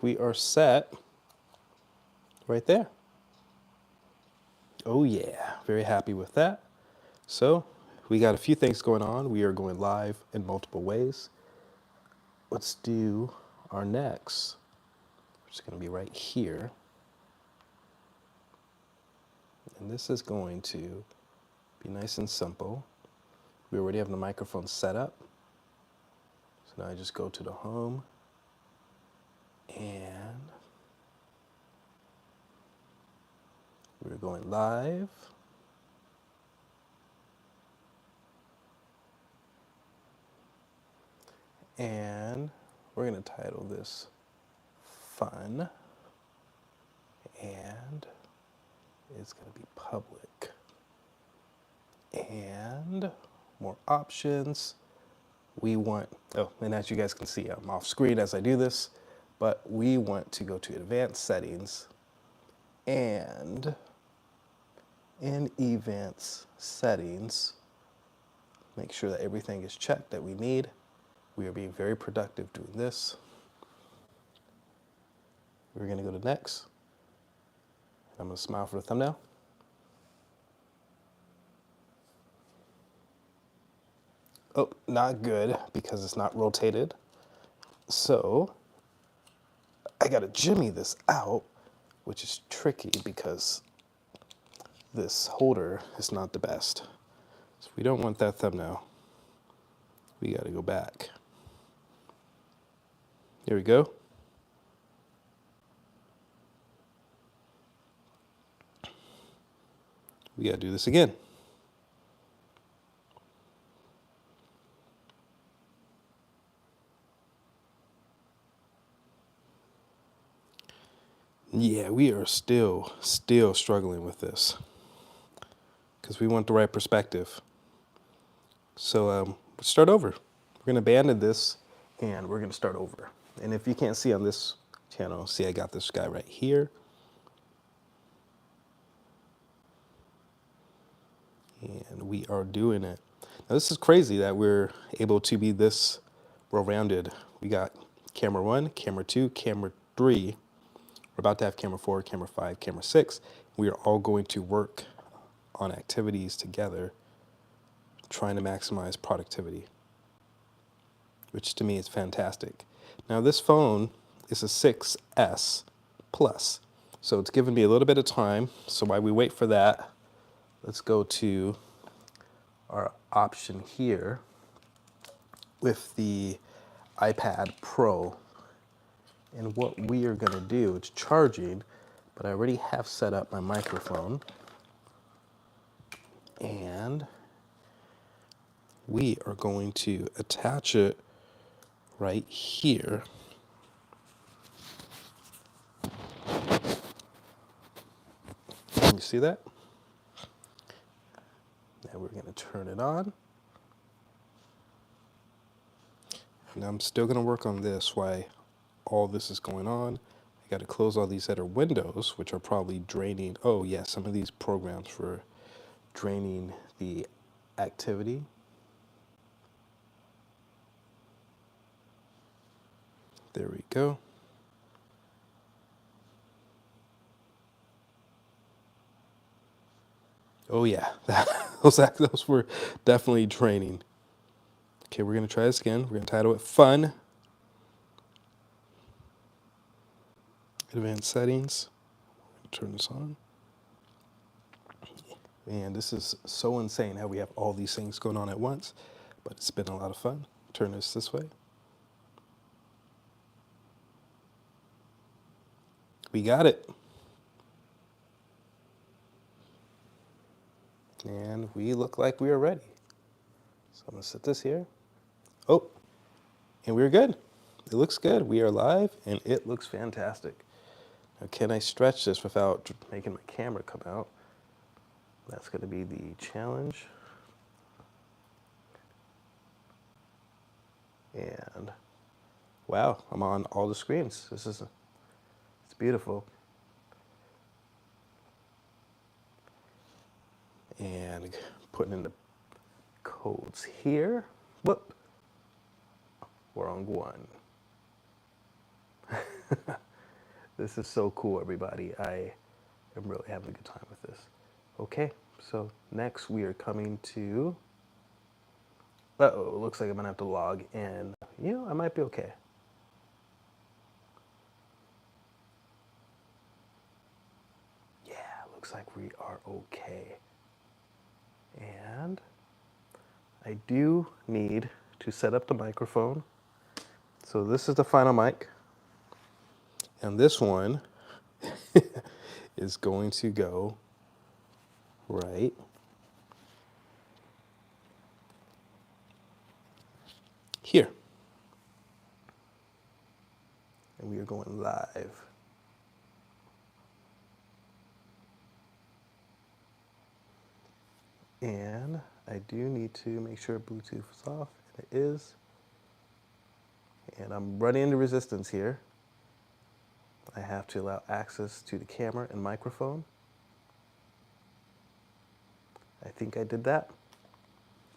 we are set right there. Oh yeah, very happy with that. So we got a few things going on. We are going live in multiple ways. Let's do our next, which is going to be right here. And this is going to be nice and simple. We already have the microphone set up. So now I just go to the home and we're going live. And we're going to title this Fun. And it's going to be public. And more options. We want, oh, and as you guys can see, I'm off screen as I do this, but we want to go to advanced settings and in events settings, make sure that everything is checked that we need. We are being very productive doing this. We're going to go to next. I'm going to smile for the thumbnail. Oh, not good because it's not rotated. So I got to jimmy this out, which is tricky because this holder is not the best. So we don't want that thumbnail. We got to go back. Here we go. We got to do this again. Yeah, we are still struggling with this because we want the right perspective. So let's start over. We're going to abandon this and we're going to start over. And if you can't see on this channel, see I got this guy right here. And we are doing it. Now this is crazy that we're able to be this well-rounded. We got camera 1, camera 2, camera 3. We're about to have camera 4, camera 5, camera 6. We are all going to work on activities together, trying to maximize productivity, which to me is fantastic. Now this phone is a 6S Plus, so it's given me a little bit of time. So while we wait for that, let's go to our option here with the iPad Pro. And what we are going to do, it's charging, but I already have set up my microphone. And we are going to attach it right here. Can you see that? Now we're going to turn it on. Now I'm still going to work on this while all this is going on. I got to close all these other windows, which are probably draining. Oh yeah, some of these programs for draining the activity. There we go. Oh yeah, those were definitely draining. Okay, we're going to try this again. We're going to title it Fun. Advanced settings. Turn this on. And this is so insane how we have all these things going on at once, but it's been a lot of fun. Turn this way. We got it. And we look like we are ready. So I'm going to set this here. Oh, and we're good. It looks good. We are live, and it looks fantastic. Now, can I stretch this without making my camera come out? That's going to be the challenge. And wow, I'm on all the screens. It's beautiful. And putting in the codes here. Whoop. Wrong one. This is so cool, everybody. I am really having a good time with this. Okay, so next we are coming to, uh-oh, looks like I'm gonna have to log in. You know, I might be okay. Yeah, looks like we are okay. And I do need to set up the microphone. So this is the final mic. And this one is going to go right here. And we are going live. And I do need to make sure Bluetooth is off, and it is. And I'm running into resistance here. I have to allow access to the camera and microphone. I think I did that.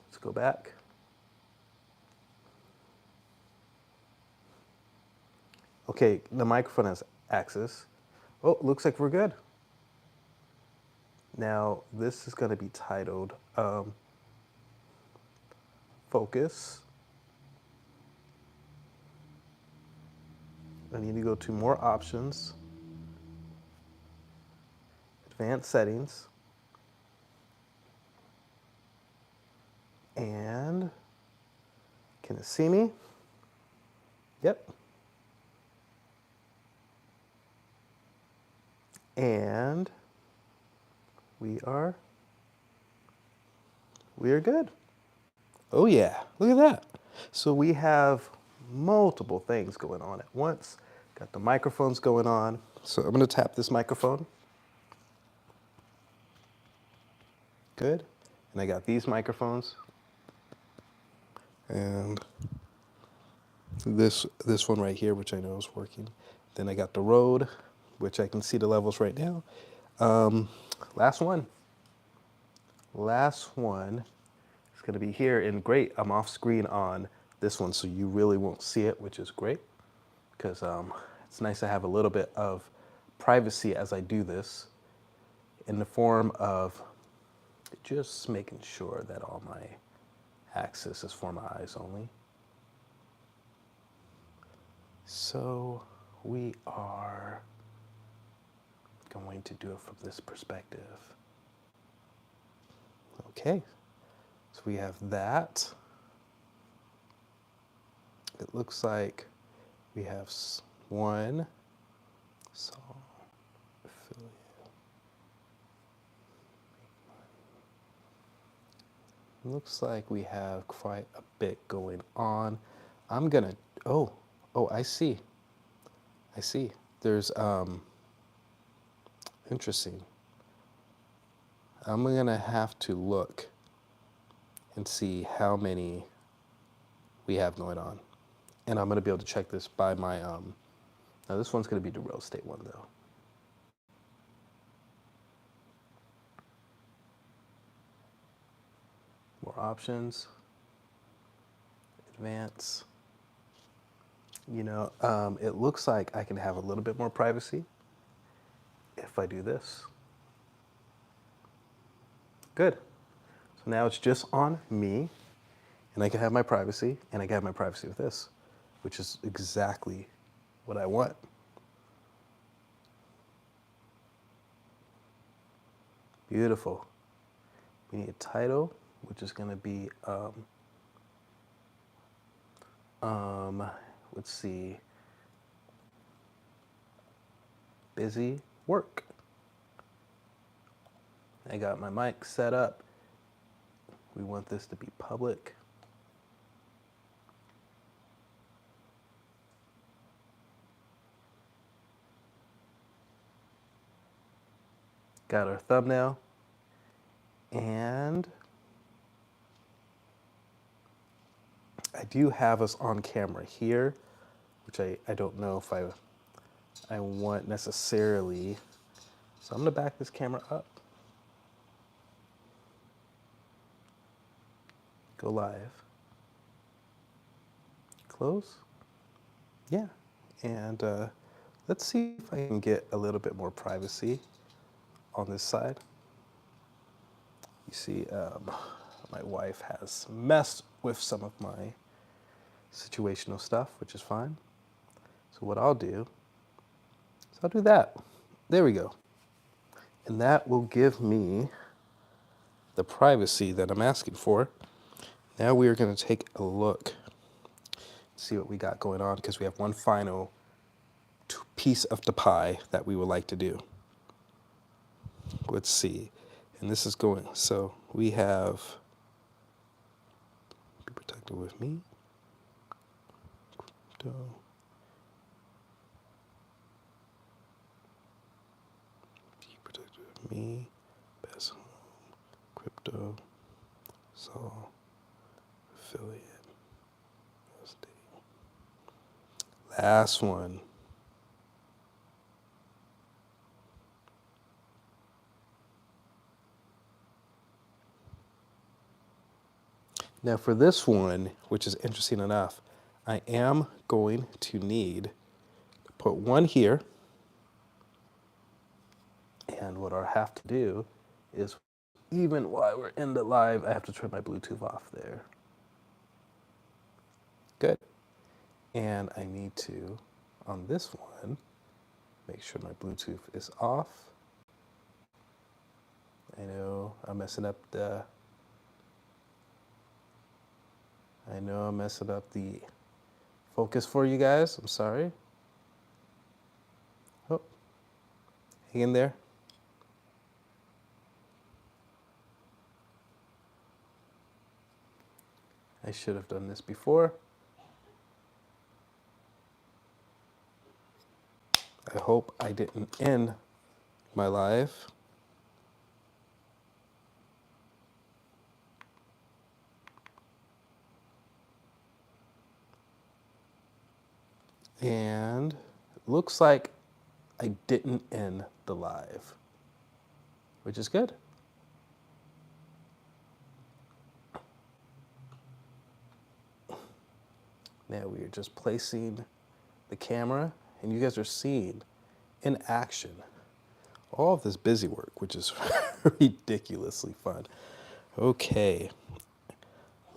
Let's go back. Okay, the microphone has access. Oh, looks like we're good. Now, this is going to be titled Focus. I need to go to More Options, Advanced Settings, and can it see me? Yep. And we are good. Oh yeah, look at that. So we have multiple things going on at once. Got the microphones going on. So I'm gonna tap this microphone. Good. And I got these microphones. And this one right here, which I know is working. Then I got the Rode, which I can see the levels right now. Last one. Last one is gonna be here, and great, I'm off screen on this one, so you really won't see it, which is great, because it's nice to have a little bit of privacy as I do this, in the form of just making sure that all my access is for my eyes only. So we are going to do it from this perspective. Okay, so we have that. It looks like we have one song affiliate. Looks like we have quite a bit going on. I'm gonna, I see. I see. There's, interesting. I'm gonna have to look and see how many we have going on. And I'm gonna be able to check this by my, now this one's gonna be the real estate one though. More options, advance. You know, it looks like I can have a little bit more privacy if I do this. Good. So now it's just on me, and I can have my privacy, and I can have my privacy with this, which is exactly what I want. Beautiful. We need a title, which is going to be, let's see, busy work. I got my mic set up. We want this to be public. Got our thumbnail. And I do have us on camera here, which I don't know if I want necessarily. So I'm gonna back this camera up. Go live. Close. Yeah. And Let's see if I can get a little bit more privacy on this side. You see, my wife has messed with some of my situational stuff, which is fine. So what I'll do is I'll do that. There we go. And that will give me the privacy that I'm asking for. Now we are going to take a look, see what we got going on, because we have one final piece of the pie that we would like to do. Let's see. And this is going, so we have, be protected with me. Crypto. Be protected with me. Best home. Crypto. Sol. Affiliate. Last one. Now for this one, which is interesting enough, I am going to need to put one here. And what I'll have to do is, even while we're in the live, I have to turn my Bluetooth off there. Good. And I need to, on this one, make sure my Bluetooth is off. I know I'm messing up the focus for you guys. I'm sorry. Oh, hang in there. I should have done this before. I hope I didn't end my live. And it looks like I didn't end the live, which is good. Now we are just placing the camera, and you guys are seeing in action all of this busy work, which is ridiculously fun. Okay,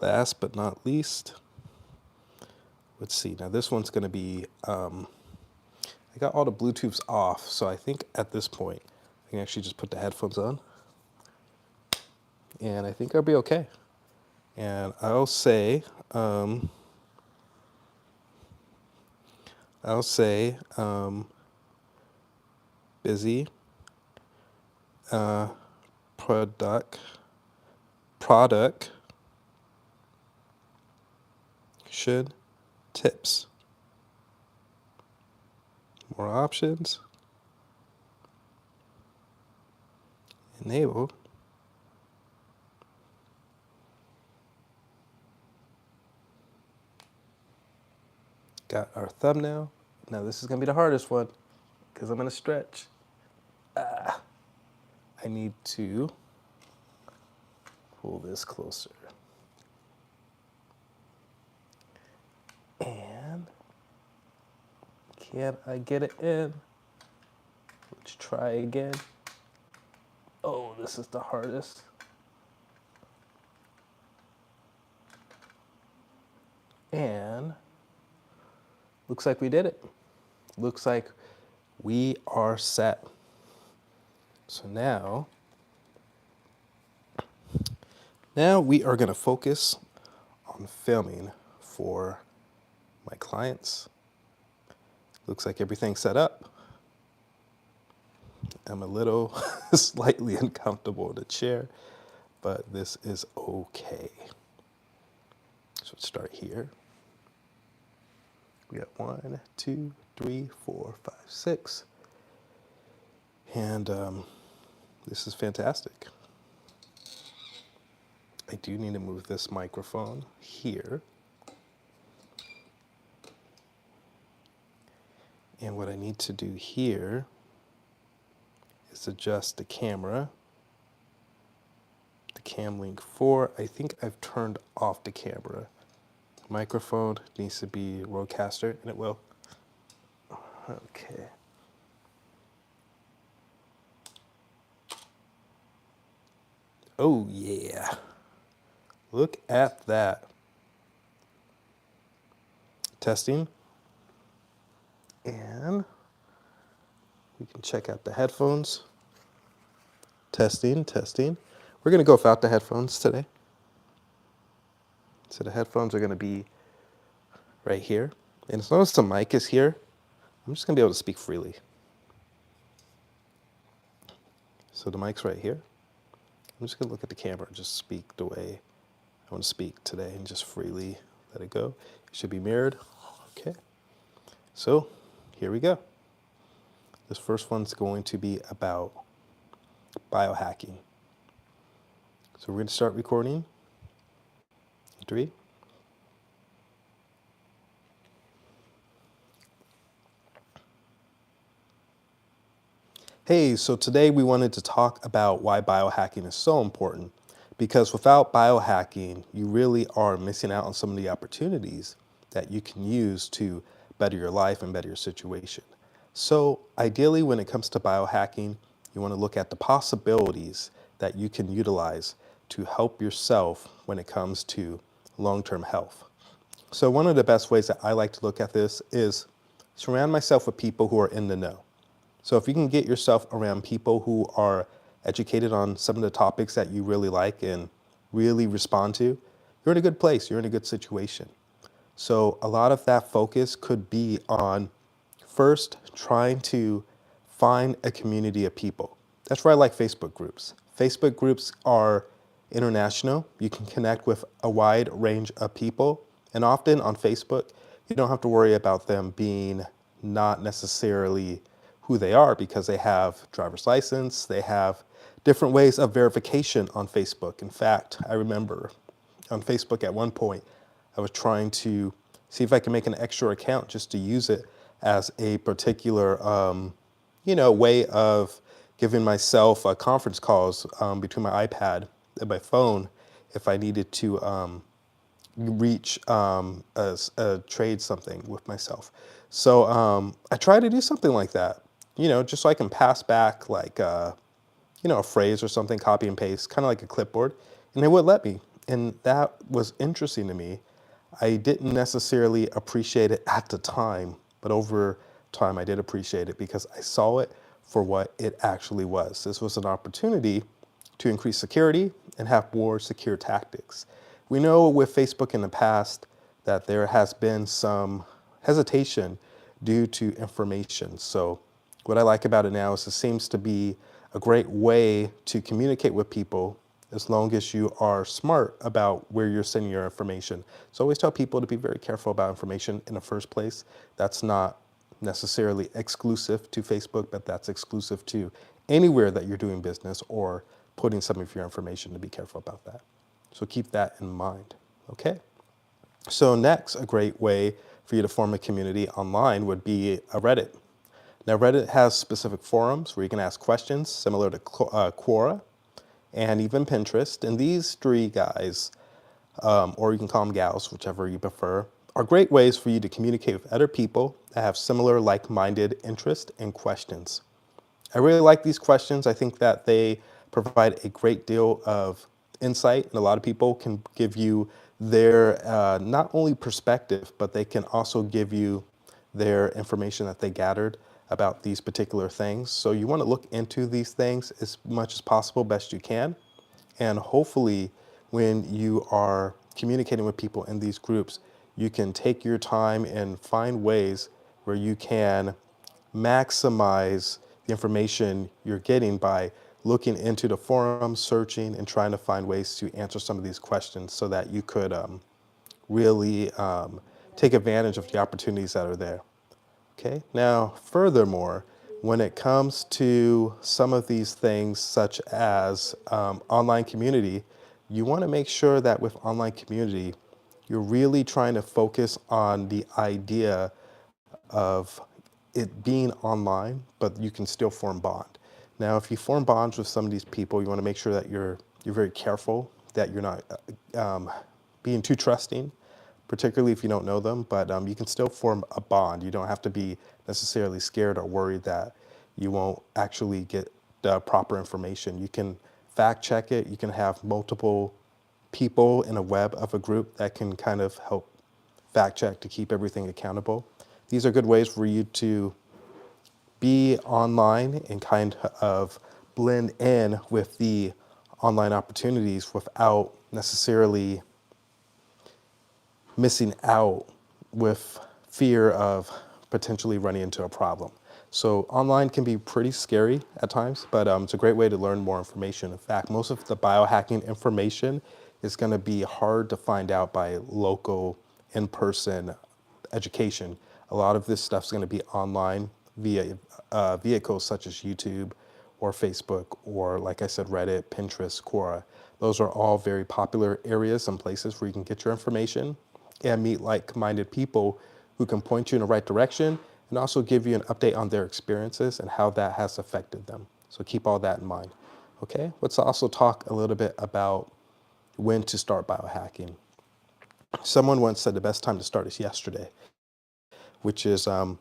last but not least, let's see. Now this one's going to be, I got all the Bluetooths off, so I think at this point, I can actually just put the headphones on, and I think I'll be okay. And I'll say, busy, product, should, tips. More options. Enable. Got our thumbnail. Now this is gonna be the hardest one because I'm gonna stretch. I need to pull this closer. And can I get it in? Let's try again. Oh, this is the hardest. And looks like we did it. Looks like we are set. So now we are gonna focus on filming for my clients. Looks like everything's set up. I'm a little slightly uncomfortable in the chair, but this is okay. So let's start here. We got 1, 2, 3, 4, 5, 6. And this is fantastic. I do need to move this microphone here. And what I need to do here is adjust the camera. The cam link 4, I think I've turned off the camera. Microphone needs to be Rodecaster, and it will. Okay. Oh yeah, look at that. Testing, and we can check out the headphones. Testing, testing. We're gonna go without the headphones today. So the headphones are gonna be right here. And as long as the mic is here, I'm just gonna be able to speak freely. So the mic's right here. I'm just gonna look at the camera and just speak the way I want to speak today and just freely let it go. It should be mirrored. Okay. So here we go. This first one's going to be about biohacking. So we're going to start recording. 3. Hey, so today we wanted to talk about why biohacking is so important. Because without biohacking, you really are missing out on some of the opportunities that you can use to better your life and better your situation. So ideally, when it comes to biohacking, you want to look at the possibilities that you can utilize to help yourself when it comes to long-term health. So one of the best ways that I like to look at this is surround myself with people who are in the know. So if you can get yourself around people who are educated on some of the topics that you really like and really respond to, you're in a good place, you're in a good situation. So a lot of that focus could be on first trying to find a community of people. That's why I like Facebook groups. Facebook groups are international. You can connect with a wide range of people. And often on Facebook, you don't have to worry about them being not necessarily who they are because they have driver's license, they have different ways of verification on Facebook. In fact, I remember on Facebook at one point, I was trying to see if I could make an extra account just to use it as a particular, way of giving myself conference calls between my iPad and my phone if I needed to reach trade something with myself. So I try to do something like that, just so I can pass back like, a phrase or something, copy and paste, kind of like a clipboard, and they would let me. And that was interesting to me. I didn't necessarily appreciate it at the time, but over time I did appreciate it because I saw it for what it actually was. This was an opportunity to increase security and have more secure tactics. We know with Facebook in the past that there has been some hesitation due to information. So what I like about it now is it seems to be a great way to communicate with people as long as you are smart about where you're sending your information. So I always tell people to be very careful about information in the first place. That's not necessarily exclusive to Facebook, but that's exclusive to anywhere that you're doing business or putting some of your information, to be careful about that. So keep that in mind, okay? So next, a great way for you to form a community online would be a Reddit. Now Reddit has specific forums where you can ask questions similar to Quora and even Pinterest. And these 3 guys, or you can call them gals, whichever you prefer, are great ways for you to communicate with other people that have similar like-minded interests and questions. I really like these questions. I think that they provide a great deal of insight, and a lot of people can give you their not only perspective, but they can also give you their information that they gathered about these particular things. So you want to look into these things as much as possible, best you can. And hopefully when you are communicating with people in these groups, you can take your time and find ways where you can maximize the information you're getting by looking into the forum, searching, and trying to find ways to answer some of these questions so that you could really take advantage of the opportunities that are there. Okay, now furthermore, when it comes to some of these things such as online community, you want to make sure that with online community, you're really trying to focus on the idea of it being online, but you can still form bond. Now, if you form bonds with some of these people, you want to make sure that you're very careful, that you're not being too trusting, particularly if you don't know them, but you can still form a bond. You don't have to be necessarily scared or worried that you won't actually get the proper information. You can fact check it. You can have multiple people in a web of a group that can kind of help fact check to keep everything accountable. These are good ways for you to be online and kind of blend in with the online opportunities without necessarily missing out with fear of potentially running into a problem. So online can be pretty scary at times, but it's a great way to learn more information. In fact, most of the biohacking information is going to be hard to find out by local, in-person education. A lot of this stuff is going to be online via vehicles such as YouTube or Facebook or, like I said, Reddit, Pinterest, Quora. Those are all very popular areas and places where you can get your information and meet like-minded people who can point you in the right direction and also give you an update on their experiences and how that has affected them. So keep all that in mind. Okay, let's also talk a little bit about when to start biohacking. Someone once said the best time to start is yesterday, which is a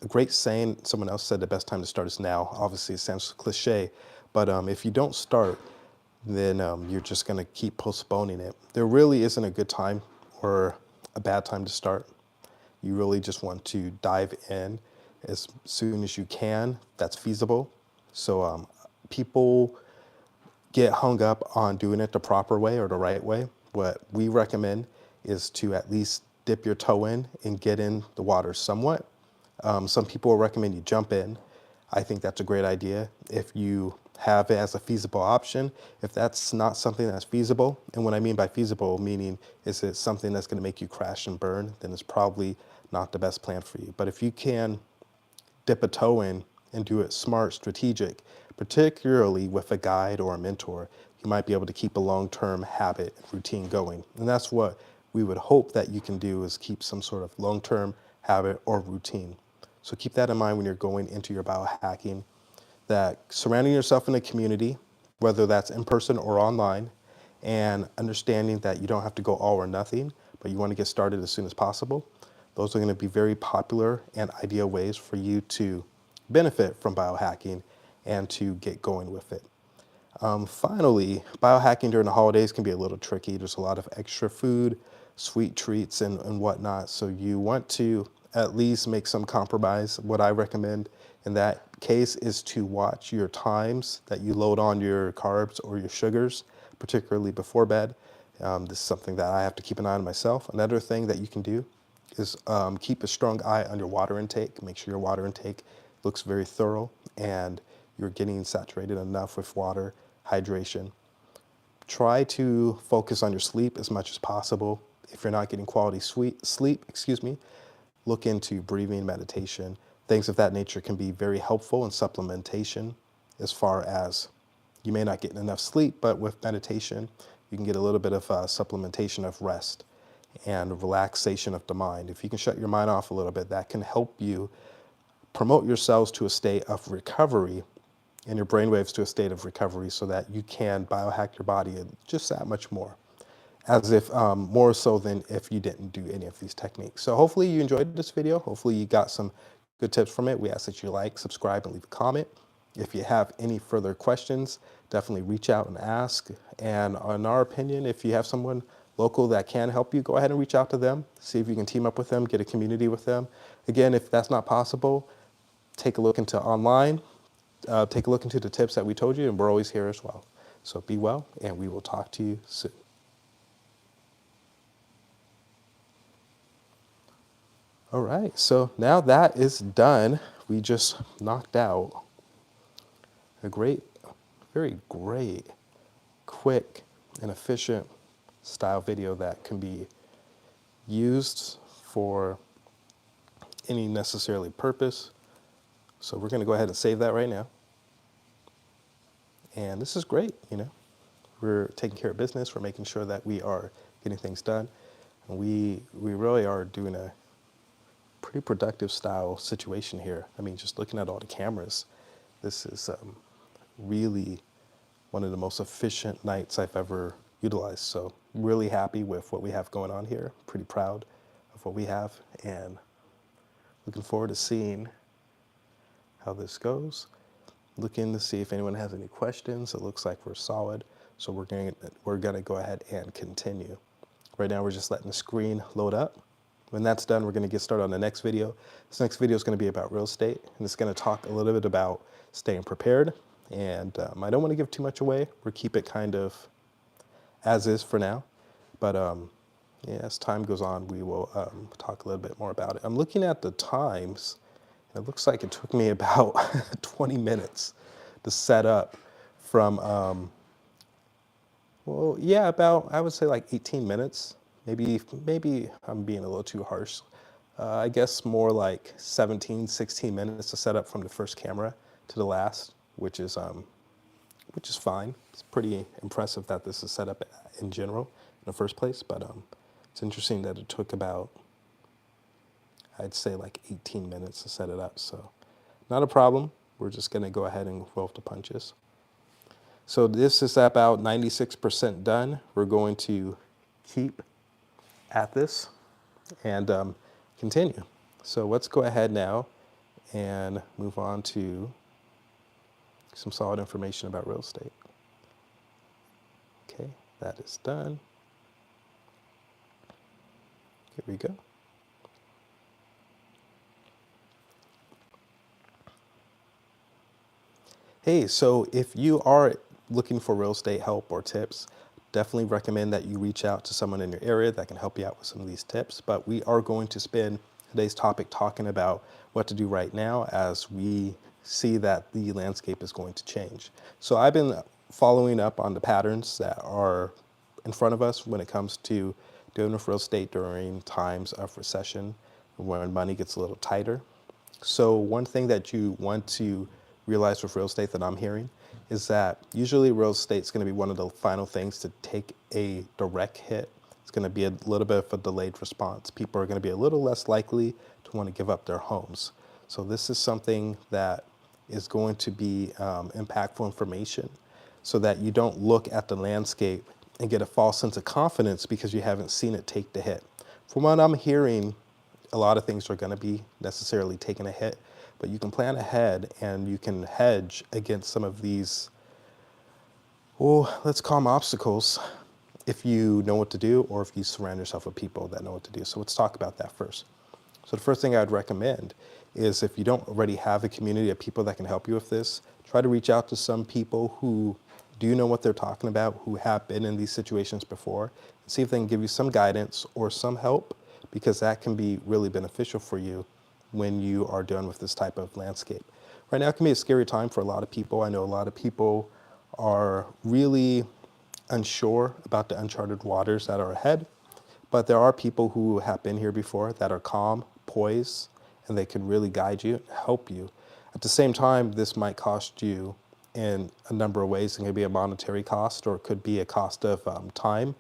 great saying. Someone else said the best time to start is now. Obviously, it sounds cliche, but if you don't start, then you're just going to keep postponing it. There really isn't a good time or a bad time to start. You really just want to dive in as soon as you can. That's feasible. So people get hung up on doing it the proper way or the right way. What we recommend is to at least dip your toe in and get in the water somewhat. Some people will recommend you jump in. I think that's a great idea if you have it as a feasible option. If that's not something that's feasible, and what I mean by feasible, meaning is it something that's going to make you crash and burn, then it's probably not the best plan for you. But if you can dip a toe in and do it smart, strategic, particularly with a guide or a mentor, you might be able to keep a long-term habit and routine going. And that's what we would hope that you can do, is keep some sort of long-term habit or routine. So keep that in mind when you're going into your biohacking, that surrounding yourself in a community, whether that's in person or online, and understanding that you don't have to go all or nothing, but you want to get started as soon as possible. Those are going to be very popular and ideal ways for you to benefit from biohacking and to get going with it. Finally, biohacking during the holidays can be a little tricky. There's a lot of extra food, sweet treats, and whatnot. So you want to at least make some compromise. What I recommend in that case is to watch your times that you load on your carbs or your sugars, particularly before bed. This is something that I have to keep an eye on myself. Another thing that you can do is keep a strong eye on your water intake. Make sure your water intake looks very thorough and you're getting saturated enough with water, hydration. Try to focus on your sleep as much as possible. If you're not getting quality sleep, look into breathing, meditation. Things of that nature can be very helpful in supplementation, as far as you may not get enough sleep, but with meditation, you can get a little bit of supplementation of rest and relaxation of the mind. If you can shut your mind off a little bit, that can help you promote your cells to a state of recovery and your brainwaves to a state of recovery so that you can biohack your body just that much more, as if more so than if you didn't do any of these techniques. So hopefully you enjoyed this video. Hopefully you got some good tips from it. We ask that you like, subscribe, and leave a comment. If you have any further questions, definitely reach out and ask. And in our opinion, if you have someone local that can help you, go ahead and reach out to them. See if you can team up with them, get a community with them. Again, if that's not possible, take a look into online, take a look into the tips that we told you, and we're always here as well. So be well, and we will talk to you soon. All right, so now that is done, we just knocked out a very great, quick, and efficient style video that can be used for any necessarily purpose. So we're going to go ahead and save that right now. And this is great, We're taking care of business. We're making sure that we are getting things done. And we really are doing a pretty productive style situation here. I mean, just looking at all the cameras, this is really one of the most efficient nights I've ever utilized. So really happy with what we have going on here. Pretty proud of what we have and looking forward to seeing how this goes. looking to see if anyone has any questions. It looks like we're solid, so we're gonna go ahead and continue. Right now, we're just letting the screen load up. When that's done, we're gonna get started on the next video. This next video is gonna be about real estate, and it's gonna talk a little bit about staying prepared. And I don't want to give too much away. We'll keep it kind of as is for now. But yeah, as time goes on, we will talk a little bit more about it. I'm looking at the times. It looks like it took me about 20 minutes to set up from, well, yeah, about, I would say like 18 minutes. Maybe I'm being a little too harsh. I guess more like 17, 16 minutes to set up from the first camera to the last, which is fine. It's pretty impressive that this is set up in general in the first place, but it's interesting that it took about, I'd say like 18 minutes to set it up. So not a problem. We're just gonna go ahead and roll the punches. So this is about 96% done. We're going to keep at this and continue. So let's go ahead now and move on to some solid information about real estate. Okay, that is done. Here we go. Hey, so if you are looking for real estate help or tips, definitely recommend that you reach out to someone in your area that can help you out with some of these tips. But we are going to spend today's topic talking about what to do right now as we see that the landscape is going to change. So I've been following up on the patterns that are in front of us when it comes to dealing with real estate during times of recession, when money gets a little tighter. So one thing that you want to realize with real estate that I'm hearing is that usually real estate is going to be one of the final things to take a direct hit. It's going to be a little bit of a delayed response. People are going to be a little less likely to want to give up their homes. So this is something that is going to be impactful information so that you don't look at the landscape and get a false sense of confidence because you haven't seen it take the hit. From what I'm hearing, a lot of things are going to be necessarily taking a hit, but you can plan ahead and you can hedge against some of these, well, let's call them obstacles, if you know what to do or if you surround yourself with people that know what to do. So let's talk about that first. So the first thing I'd recommend is if you don't already have a community of people that can help you with this, try to reach out to some people who do know what they're talking about, who have been in these situations before, and see if they can give you some guidance or some help, because that can be really beneficial for you when you are dealing with this type of landscape. Right now it can be a scary time for a lot of people. I know a lot of people are really unsure about the uncharted waters that are ahead, but there are people who have been here before that are calm, poised, and they can really guide you, help you. At the same time, this might cost you in a number of ways. It can be a monetary cost, or it could be a cost of time.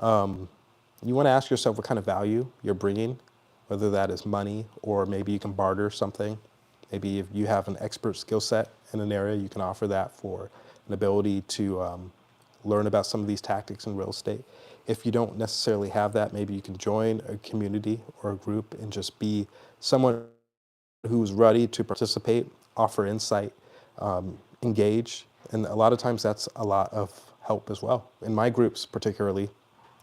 You want to ask yourself what kind of value you're bringing, whether that is money or maybe you can barter something. Maybe if you have an expert skill set in an area, you can offer that for an ability to learn about some of these tactics in real estate. If you don't necessarily have that, maybe you can join a community or a group and just be someone who's ready to participate, offer insight, engage. And a lot of times that's a lot of help as well. In my groups particularly,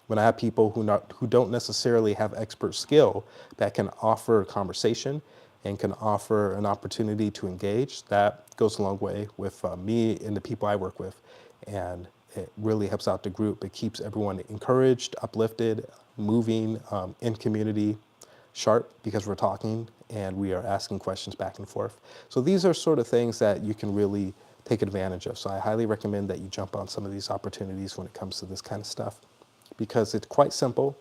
when I have people who don't necessarily have expert skill that can offer conversation and can offer an opportunity to engage, that goes a long way with me and the people I work with. And it really helps out the group. It keeps everyone encouraged, uplifted, moving in community, sharp, because we're talking and we are asking questions back and forth. So these are sort of things that you can really take advantage of. So I highly recommend that you jump on some of these opportunities when it comes to this kind of stuff, because it's quite simple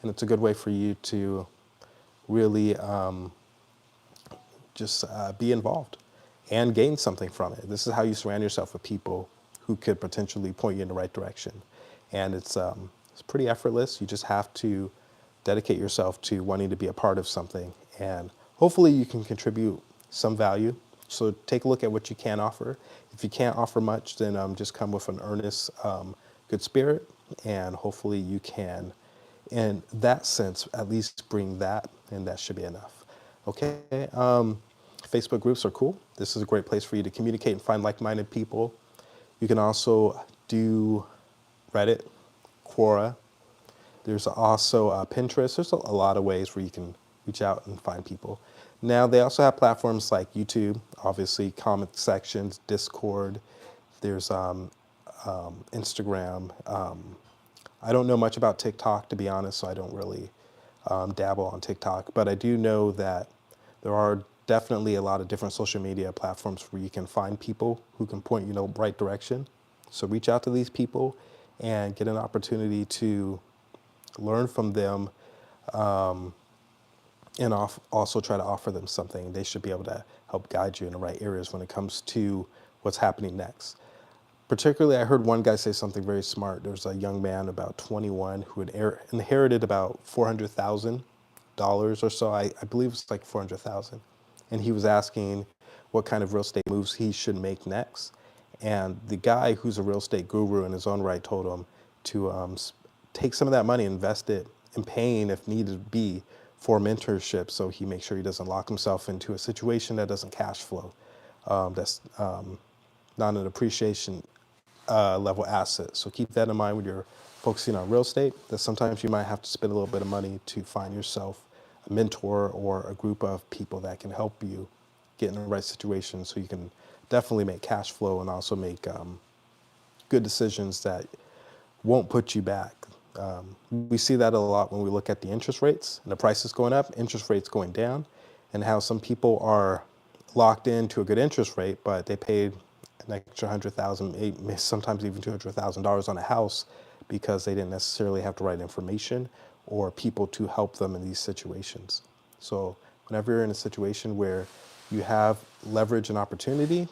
and it's a good way for you to really just be involved and gain something from it. This is how you surround yourself with people who could potentially point you in the right direction. And it's pretty effortless. You just have to dedicate yourself to wanting to be a part of something, and hopefully you can contribute some value. So take a look at what you can offer. If you can't offer much, then just come with an earnest, good spirit, and hopefully you can, in that sense, at least bring that, and that should be enough. Okay. Facebook groups are cool. This is a great place for you to communicate and find like-minded people. You can also do Reddit, Quora. There's also Pinterest. There's a lot of ways where you can reach out and find people. Now, they also have platforms like YouTube, obviously, comment sections, Discord. There's Instagram. I don't know much about TikTok, to be honest, so I don't really dabble on TikTok. But I do know that there are definitely a lot of different social media platforms where you can find people who can point you in the right direction. So reach out to these people and get an opportunity to learn from them, and also try to offer them something. They should be able to help guide you in the right areas when it comes to what's happening next. Particularly, I heard one guy say something very smart. There's a young man about 21 who had inherited about $400,000 or so. I believe it's like 400,000. And he was asking what kind of real estate moves he should make next. And the guy who's a real estate guru in his own right told him to take some of that money, invest it in paying, if needed be, for mentorship, so he makes sure he doesn't lock himself into a situation that doesn't cash flow, that's not an appreciation level asset. So keep that in mind when you're focusing on real estate, that sometimes you might have to spend a little bit of money to find yourself a mentor or a group of people that can help you get in the right situation so you can definitely make cash flow and also make good decisions that won't put you back. We see that a lot when we look at the interest rates and the prices going up, interest rates going down, and how some people are locked into a good interest rate, but they paid an extra 100,000, sometimes even $200,000 on a house because they didn't necessarily have the right information or people to help them in these situations. So whenever you're in a situation where you have leverage and opportunity,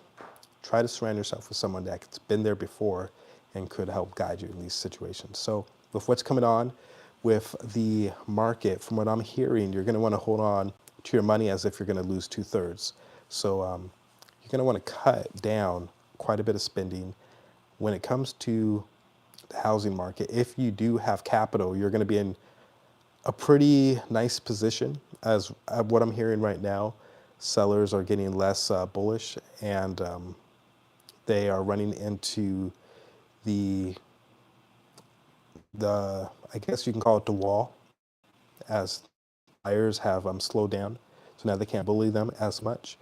try to surround yourself with someone that's been there before and could help guide you in these situations. So with what's coming on with the market, from what I'm hearing, you're going to want to hold on to your money as if you're going to lose 2/3. So you're going to want to cut down quite a bit of spending. When it comes to the housing market, if you do have capital, you're going to be in a pretty nice position. As what I'm hearing right now, sellers are getting less bullish, and they are running into the I guess you can call it the wall, as buyers have slowed down. So now they can't bully them as much.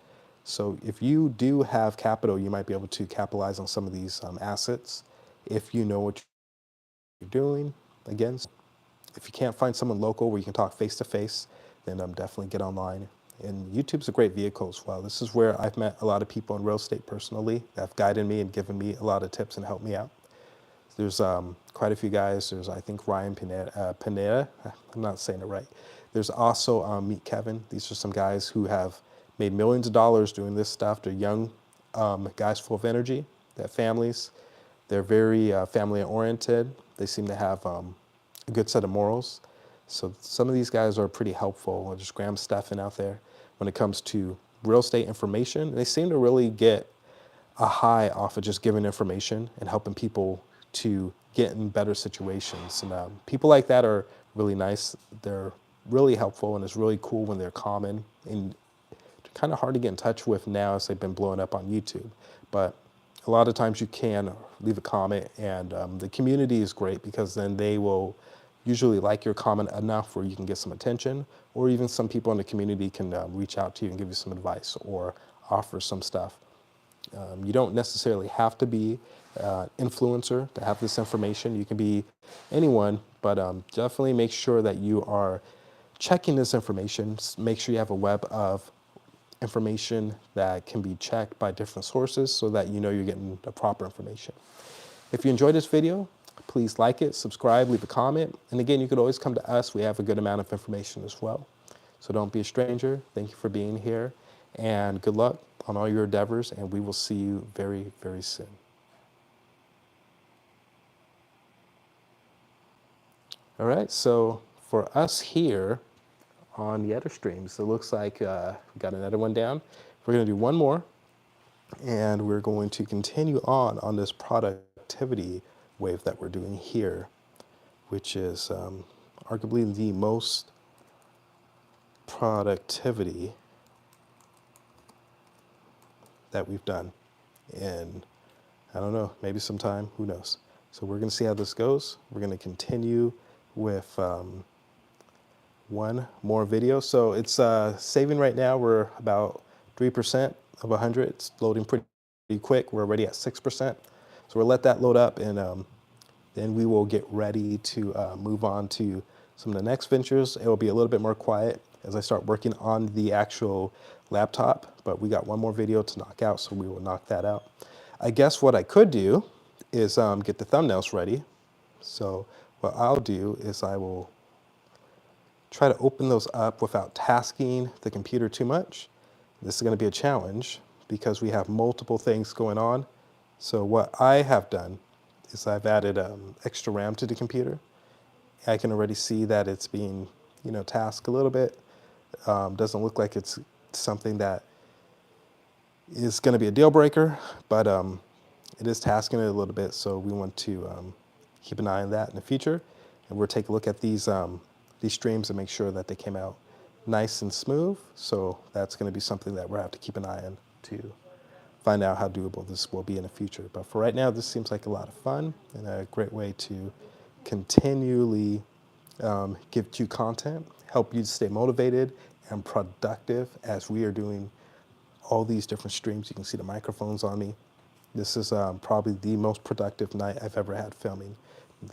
So if you do have capital, you might be able to capitalize on some of these assets if you know what you're doing. Again, if you can't find someone local where you can talk face to face, then definitely get online. And YouTube's a great vehicle as well. This is where I've met a lot of people in real estate personally that have guided me and given me a lot of tips and helped me out. There's quite a few guys. There's, I think, Ryan Pineda. I'm not saying it right. There's also Meet Kevin. These are some guys who have made millions of dollars doing this stuff. They're young guys full of energy. They have families. They're very family oriented. They seem to have a good set of morals. So some of these guys are pretty helpful. There's Graham Stephan out there when it comes to real estate information. They seem to really get a high off of just giving information and helping people to get in better situations. And people like that are really nice. They're really helpful, and it's really cool when they're common and kind of hard to get in touch with now as they've been blowing up on YouTube. But a lot of times you can leave a comment, and the community is great because then they will usually like your comment enough where you can get some attention, or even some people in the community can reach out to you and give you some advice or offer some stuff. You don't necessarily have to be an influencer to have this information. You can be anyone, but definitely make sure that you are checking this information. Make sure you have a web of information that can be checked by different sources so that you know you're getting the proper information. If you enjoyed this video, please like it, subscribe, leave a comment. And again, you could always come to us. We have a good amount of information as well. So don't be a stranger. Thank you for being here, and good luck on all your endeavors, and we will see you very, very soon. All right, so for us here on the other streams, it looks like we got another one down. We're going to do one more, and we're going to continue on this productivity wave that we're doing here, which is arguably the most productivity that we've done in, I don't know, maybe sometime, who knows. So we're gonna see how this goes. We're gonna continue with one more video. So it's saving right now. We're about 3% of 100. It's loading pretty quick. We're already at 6%. So we'll let that load up, and then we will get ready to move on to some of the next ventures. It will be a little bit more quiet as I start working on the actual laptop, but we got one more video to knock out, so we will knock that out. I guess what I could do is get the thumbnails ready. So what I'll do is I will try to open those up without tasking the computer too much. This is going to be a challenge because we have multiple things going on. So what I have done is I've added extra RAM to the computer. I can already see that it's being, tasked a little bit. Doesn't look like it's something that is going to be a deal breaker, but it is tasking it a little bit. So we want to keep an eye on that in the future, and we'll take a look at these streams and make sure that they came out nice and smooth. So that's going to be something that we'll have to keep an eye on to find out how doable this will be in the future. But for right now, this seems like a lot of fun and a great way to continually give you content, help you stay motivated and productive as we are doing all these different streams. You can see the microphones on me. This is probably the most productive night I've ever had filming.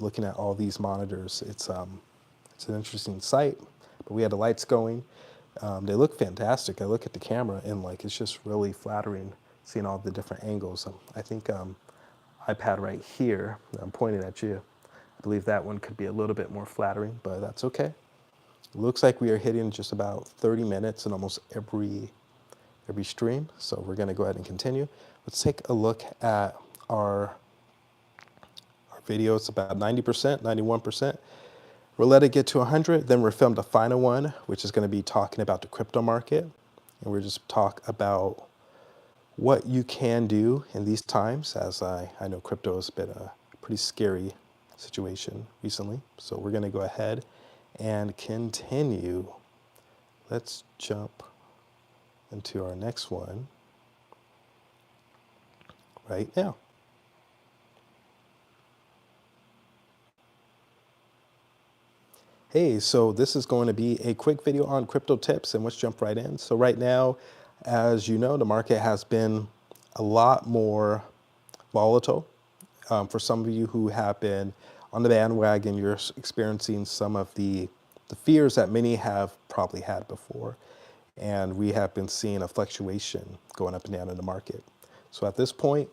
Looking at all these monitors, it's an interesting sight, but we had the lights going. They look fantastic. I look at the camera and it's just really flattering seeing all the different angles. I think iPad right here, I'm pointing at you. I believe that one could be a little bit more flattering, but that's okay. It looks like we are hitting just about 30 minutes in almost every stream. So we're gonna go ahead and continue. Let's take a look at our video. It's about 90%, 91%. We'll let it get to 100, then we'll film the final one, which is gonna be talking about the crypto market. And we'll just talk about what you can do in these times, as I know crypto has been a pretty scary situation recently. So we're gonna go ahead and continue. Let's jump into our next one right now. Hey, so this is going to be a quick video on crypto tips, and let's jump right in. So right now, as you know, the market has been a lot more volatile. For some of you who have been on the bandwagon, you're experiencing some of the fears that many have probably had before. And we have been seeing a fluctuation going up and down in the market. So at this point,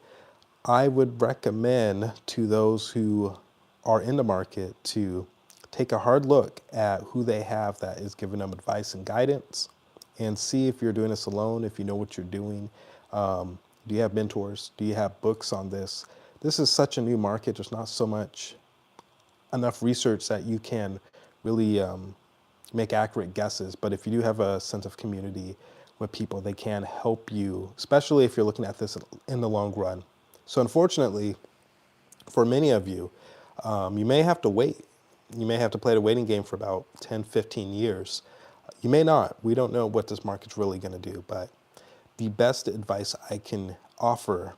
I would recommend to those who are in the market to take a hard look at who they have that is giving them advice and guidance, and see if you're doing this alone, if you know what you're doing. Do you have mentors? Do you have books on this? This is such a new market. There's not so much enough research that you can really make accurate guesses. But if you do have a sense of community with people, they can help you, especially if you're looking at this in the long run. So unfortunately, for many of you, you may have to wait. You may have to play the waiting game for about 10, 15 years. You may not. We don't know what this market's really going to do. But the best advice I can offer,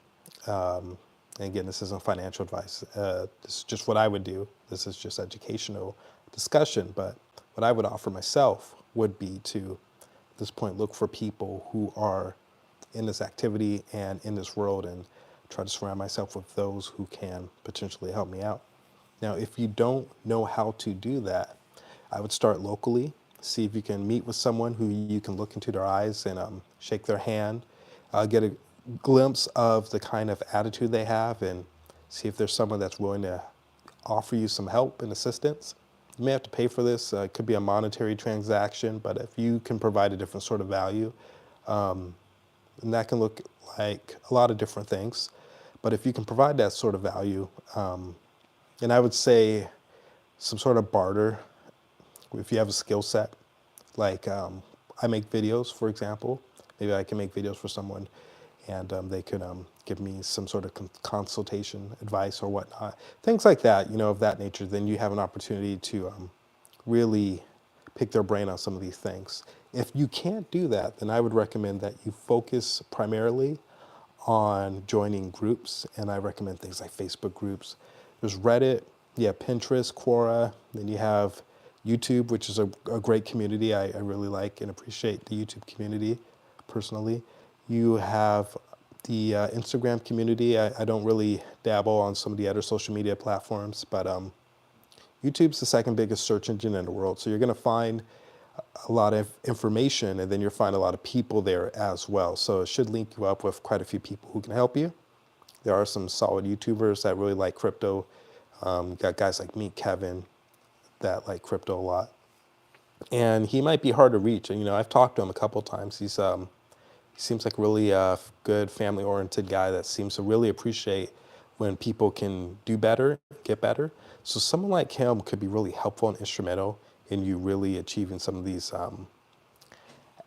and again, this isn't financial advice. This is just what I would do. This is just educational discussion. But what I would offer myself would be to, at this point, look for people who are in this activity and in this world, and try to surround myself with those who can potentially help me out. Now, if you don't know how to do that, I would start locally. See if you can meet with someone who you can look into their eyes and shake their hand, get a glimpse of the kind of attitude they have, and see if there's someone that's willing to offer you some help and assistance. You may have to pay for this. It could be a monetary transaction, but if you can provide a different sort of value, and that can look like a lot of different things. But if you can provide that sort of value, and I would say some sort of barter, if you have a skill set, like I make videos, for example, maybe I can make videos for someone, and they could give me some sort of consultation, advice or whatnot. Things like that, of that nature, then you have an opportunity to really pick their brain on some of these things. If you can't do that, then I would recommend that you focus primarily on joining groups, and I recommend things like Facebook groups. There's Reddit, you have Pinterest, Quora, then you have YouTube, which is a great community. I really like and appreciate the YouTube community personally. You have the Instagram community. I don't really dabble on some of the other social media platforms, but YouTube's the second biggest search engine in the world. So you're going to find a lot of information, and then you'll find a lot of people there as well. So it should link you up with quite a few people who can help you. There are some solid YouTubers that really like crypto. You got guys like Meet Kevin that like crypto a lot. And he might be hard to reach. And, I've talked to him a couple times. He seems like a really good family-oriented guy that seems to really appreciate when people can do better, get better. So someone like him could be really helpful and instrumental in you really achieving some of these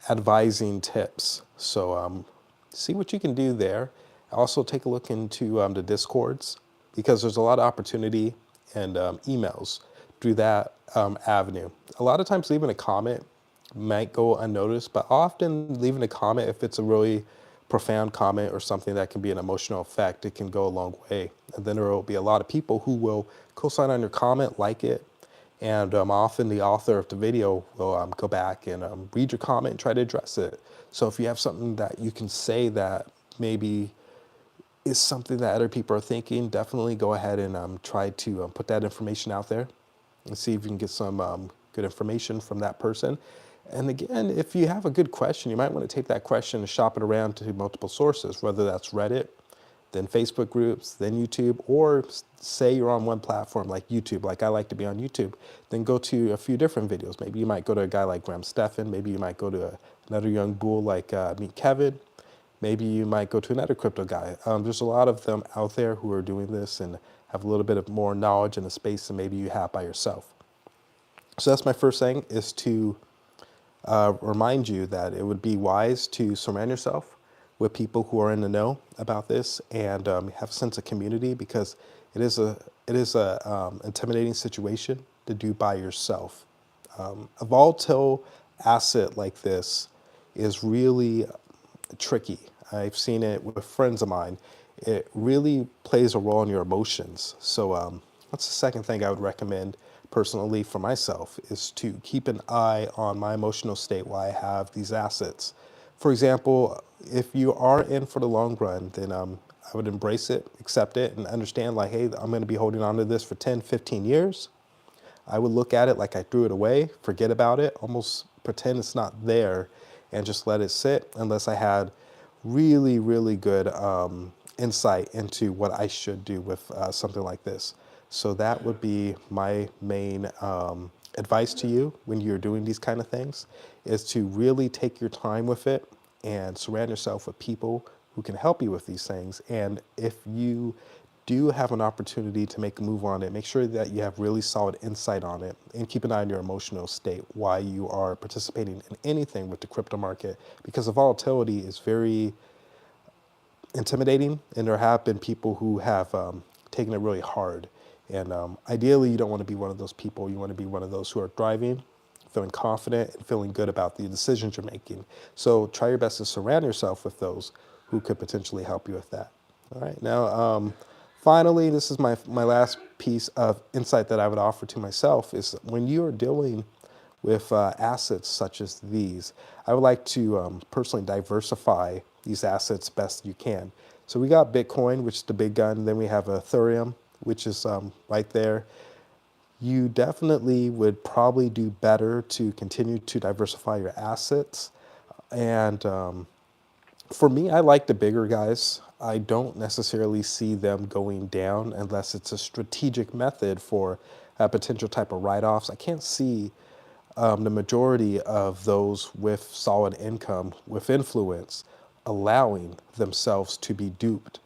advising tips. So see what you can do there. Also take a look into the Discords, because there's a lot of opportunity, and emails through that avenue. A lot of times leaving a comment might go unnoticed, but often leaving a comment, if it's a really profound comment or something that can be an emotional effect, it can go a long way. And then there will be a lot of people who will co-sign on your comment, like it, and often the author of the video will go back and read your comment and try to address it. So if you have something that you can say that maybe is something that other people are thinking, definitely go ahead and try to put that information out there and see if you can get some good information from that person. And again, if you have a good question, you might want to take that question and shop it around to multiple sources, whether that's Reddit, then Facebook groups, then YouTube, or say you're on one platform like YouTube, like I like to be on YouTube, then go to a few different videos. Maybe you might go to a guy like Graham Stephan, maybe you might go to another young bull like Meet Kevin, maybe you might go to another crypto guy. There's a lot of them out there who are doing this and have a little bit of more knowledge in the space than maybe you have by yourself. So that's my first thing, is to remind you that it would be wise to surround yourself with people who are in the know about this, and have a sense of community, because it is a intimidating situation to do by yourself. A volatile asset like this is really tricky. I've seen it with friends of mine. It really plays a role in your emotions. So that's the second thing I would recommend personally for myself, is to keep an eye on my emotional state while I have these assets. For example, if you are in for the long run, then I would embrace it, accept it, and understand like, hey, I'm going to be holding on to this for 10, 15 years. I would look at it like I threw it away, forget about it, almost pretend it's not there, and just let it sit unless I had really, really good insight into what I should do with something like this. So that would be my main advice to you when you're doing these kind of things, is to really take your time with it and surround yourself with people who can help you with these things. And if you do have an opportunity to make a move on it, make sure that you have really solid insight on it, and keep an eye on your emotional state while you are participating in anything with the crypto market, because the volatility is very intimidating, and there have been people who have taken it really hard. And ideally, you don't want to be one of those people. You want to be one of those who are thriving, feeling confident, and feeling good about the decisions you're making. So try your best to surround yourself with those who could potentially help you with that. All right. Now, finally, this is my last piece of insight that I would offer to myself, is when you are dealing with assets such as these, I would like to personally diversify these assets best you can. So we got Bitcoin, which is the big gun. Then we have Ethereum, which is right there. You definitely would probably do better to continue to diversify your assets. And for me, I like the bigger guys. I don't necessarily see them going down unless it's a strategic method for a potential type of write-offs. I can't see the majority of those with solid income, with influence, allowing themselves to be duped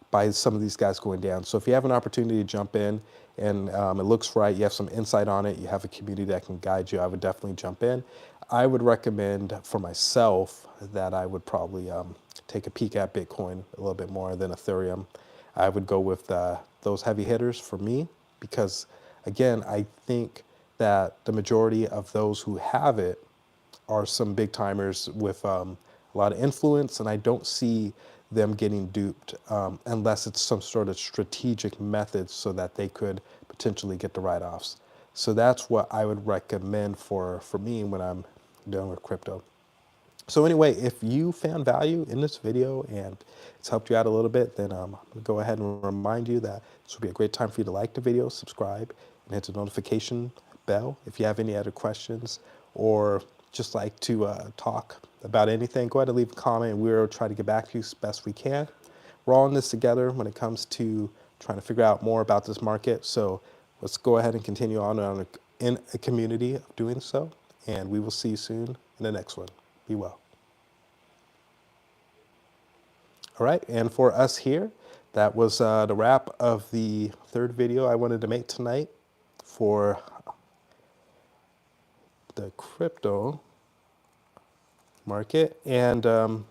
by some of these guys going down. So if you have an opportunity to jump in and it looks right, you have some insight on it, you have a community that can guide you, I would definitely jump in. I would recommend for myself that I would probably take a peek at Bitcoin a little bit more than Ethereum. I would go with those heavy hitters for me, because again, I think that the majority of those who have it are some big timers with a lot of influence, and I don't see them getting duped unless it's some sort of strategic method so that they could potentially get the write-offs. So that's what I would recommend for me when I'm dealing with crypto. So anyway, if you found value in this video and it's helped you out a little bit, then I'm gonna go ahead and remind you that this would be a great time for you to like the video, subscribe, and hit the notification bell. If you have any other questions or just like to talk about anything, go ahead and leave a comment and we'll try to get back to you as best we can. We're all in this together when it comes to trying to figure out more about this market. So let's go ahead and continue on in a community of doing so. And we will see you soon in the next one. Be well. All right, and for us here, that was the wrap of the third video I wanted to make tonight for the crypto market, and I'm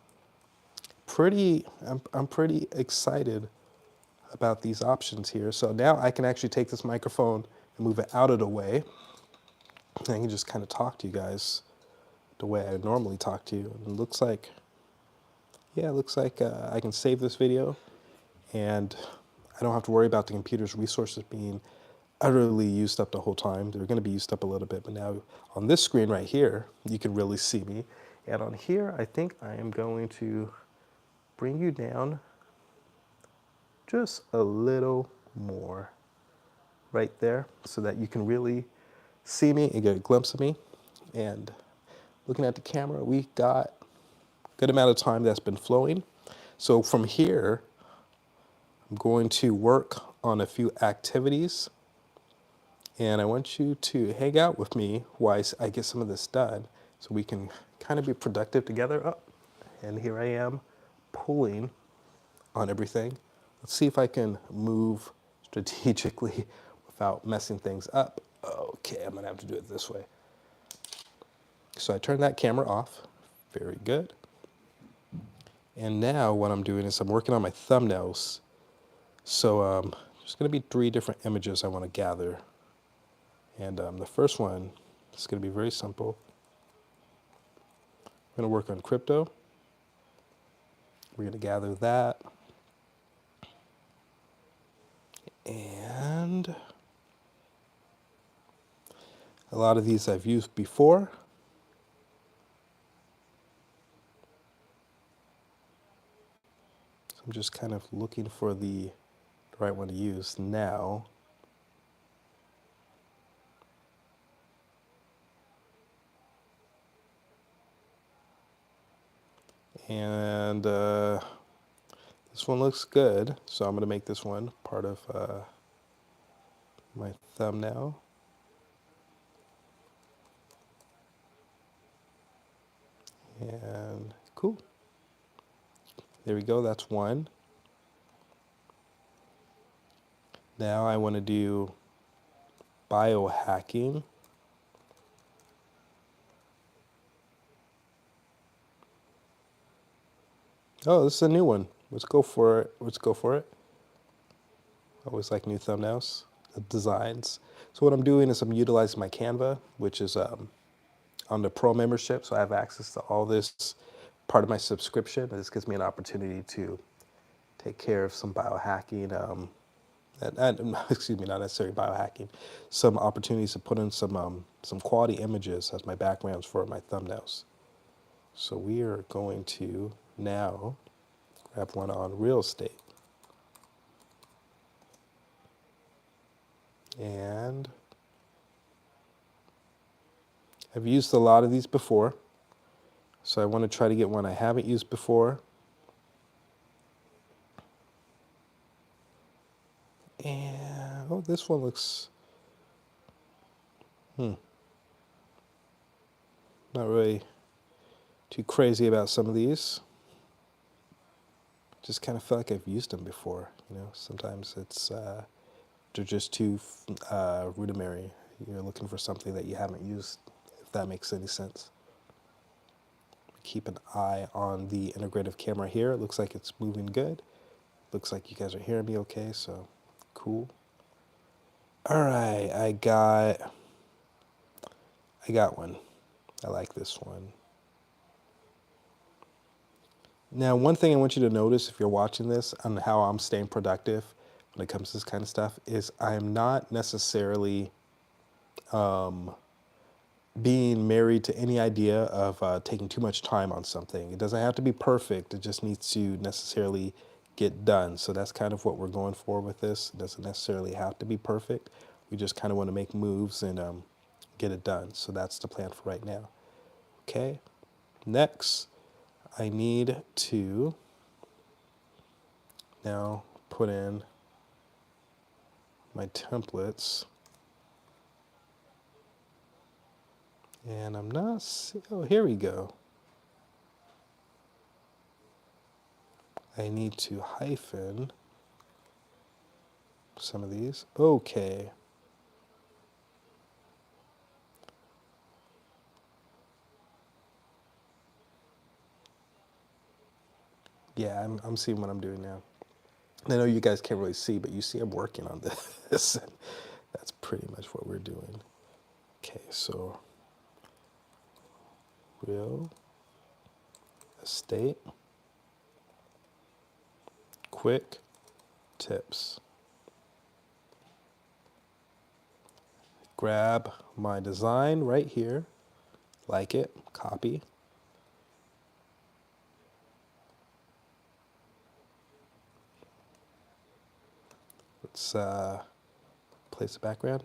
pretty excited about these options here. So now I can actually take this microphone and move it out of the way, and I can just kind of talk to you guys the way I normally talk to you. And it looks like, yeah, it looks like I can save this video, and I don't have to worry about the computer's resources being utterly used up the whole time. They're going to be used up a little bit, but now on this screen right here, you can really see me. And on here, I think I am going to bring you down just a little more right there so that you can really see me and get a glimpse of me. And looking at the camera, we got a good amount of time that's been flowing. So from here, I'm going to work on a few activities, and I want you to hang out with me while I get some of this done so we can kind of be productive together. Oh, and here I am pulling on everything. Let's see if I can move strategically without messing things up. Okay, I'm gonna have to do it this way. So I turn that camera off. Very good. And now what I'm doing is I'm working on my thumbnails. So there's going to be 3 different images I want to gather. And the first one is going to be very simple. I'm going to work on crypto. We're going to gather that. And a lot of these I've used before. So I'm just kind of looking for the right one to use now. And this one looks good, so I'm going to make this one part of my thumbnail. And cool. There we go, that's one. Now I want to do biohacking. Oh, this is a new one. Let's go for it. Let's go for it. I always like new thumbnails, designs. So what I'm doing is I'm utilizing my Canva, which is on the Pro membership. So I have access to all this part of my subscription. This gives me an opportunity to take care of some biohacking, excuse me, not necessarily biohacking, some opportunities to put in some quality images as my backgrounds for my thumbnails. So we are going to now grab one on real estate. And I've used a lot of these before, so I want to try to get one I haven't used before. And, oh, this one looks, not really too crazy about some of these. Just kind of feel like I've used them before, you know. Sometimes it's, they're just too rudimentary. You're looking for something that you haven't used, if that makes any sense. Keep an eye on the integrative camera here. It looks like it's moving good. Looks like you guys are hearing me okay, so cool. All right, I got one. I like this one. Now, one thing I want you to notice if you're watching this on how I'm staying productive when it comes to this kind of stuff is I'm not necessarily being married to any idea of taking too much time on something. It doesn't have to be perfect. It just needs to necessarily get done. So that's kind of what we're going for with this. It doesn't necessarily have to be perfect. We just kind of want to make moves and get it done. So that's the plan for right now. Okay. Next, I need to now put in my templates. And I'm not, oh, here we go. I need to hyphen some of these. Okay. Yeah, I'm seeing what I'm doing now. I know you guys can't really see, but you see I'm working on this. That's pretty much what we're doing. Okay, so real estate, quick tips. Grab my design right here, like it, copy. Let's place the background.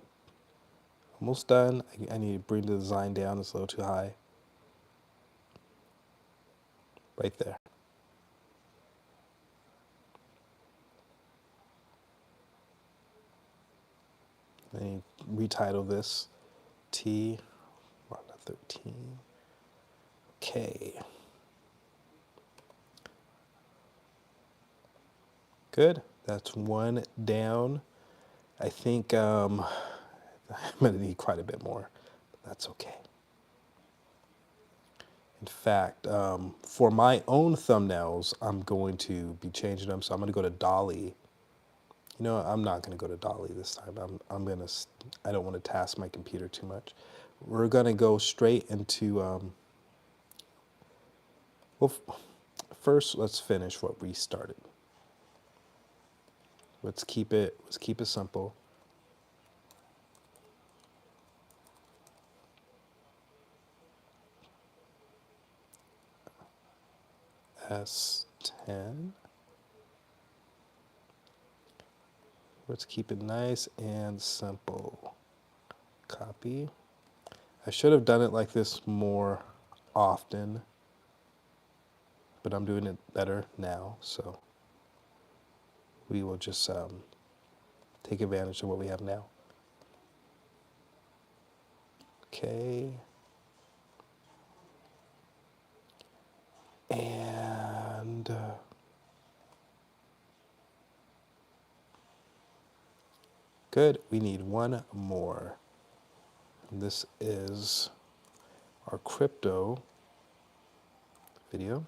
Almost done. I need to bring the design down. It's a little too high. Right there. I need to retitle this T 13. Okay. Good. That's one down. I think I'm going to need quite a bit more. But that's okay. In fact, for my own thumbnails, I'm going to be changing them. So I'm going to go to Dolly. You know, I'm not going to go to Dolly this time. I don't want to task my computer too much. We're going to go straight into, well, first let's finish what we started. Let's keep it simple. S10. Let's keep it nice and simple. Copy. I should have done it like this more often, but I'm doing it better now, so we will just take advantage of what we have now. Okay. And good. We need one more. And this is our crypto video.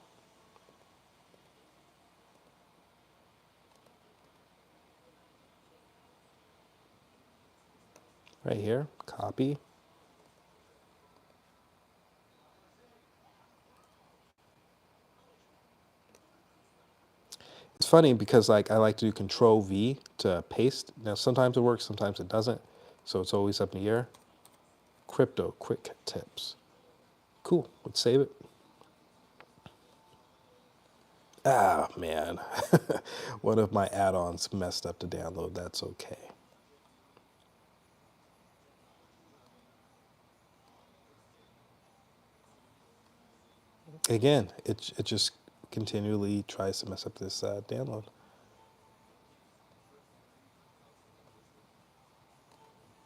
Right here, copy. It's funny because like I like to do Control V to paste. Now sometimes it works, sometimes it doesn't. So it's always up in the air. Crypto quick tips. Cool. Let's save it. Ah, man. One of my add-ons messed up to download. That's okay. Again, it just continually tries to mess up this download.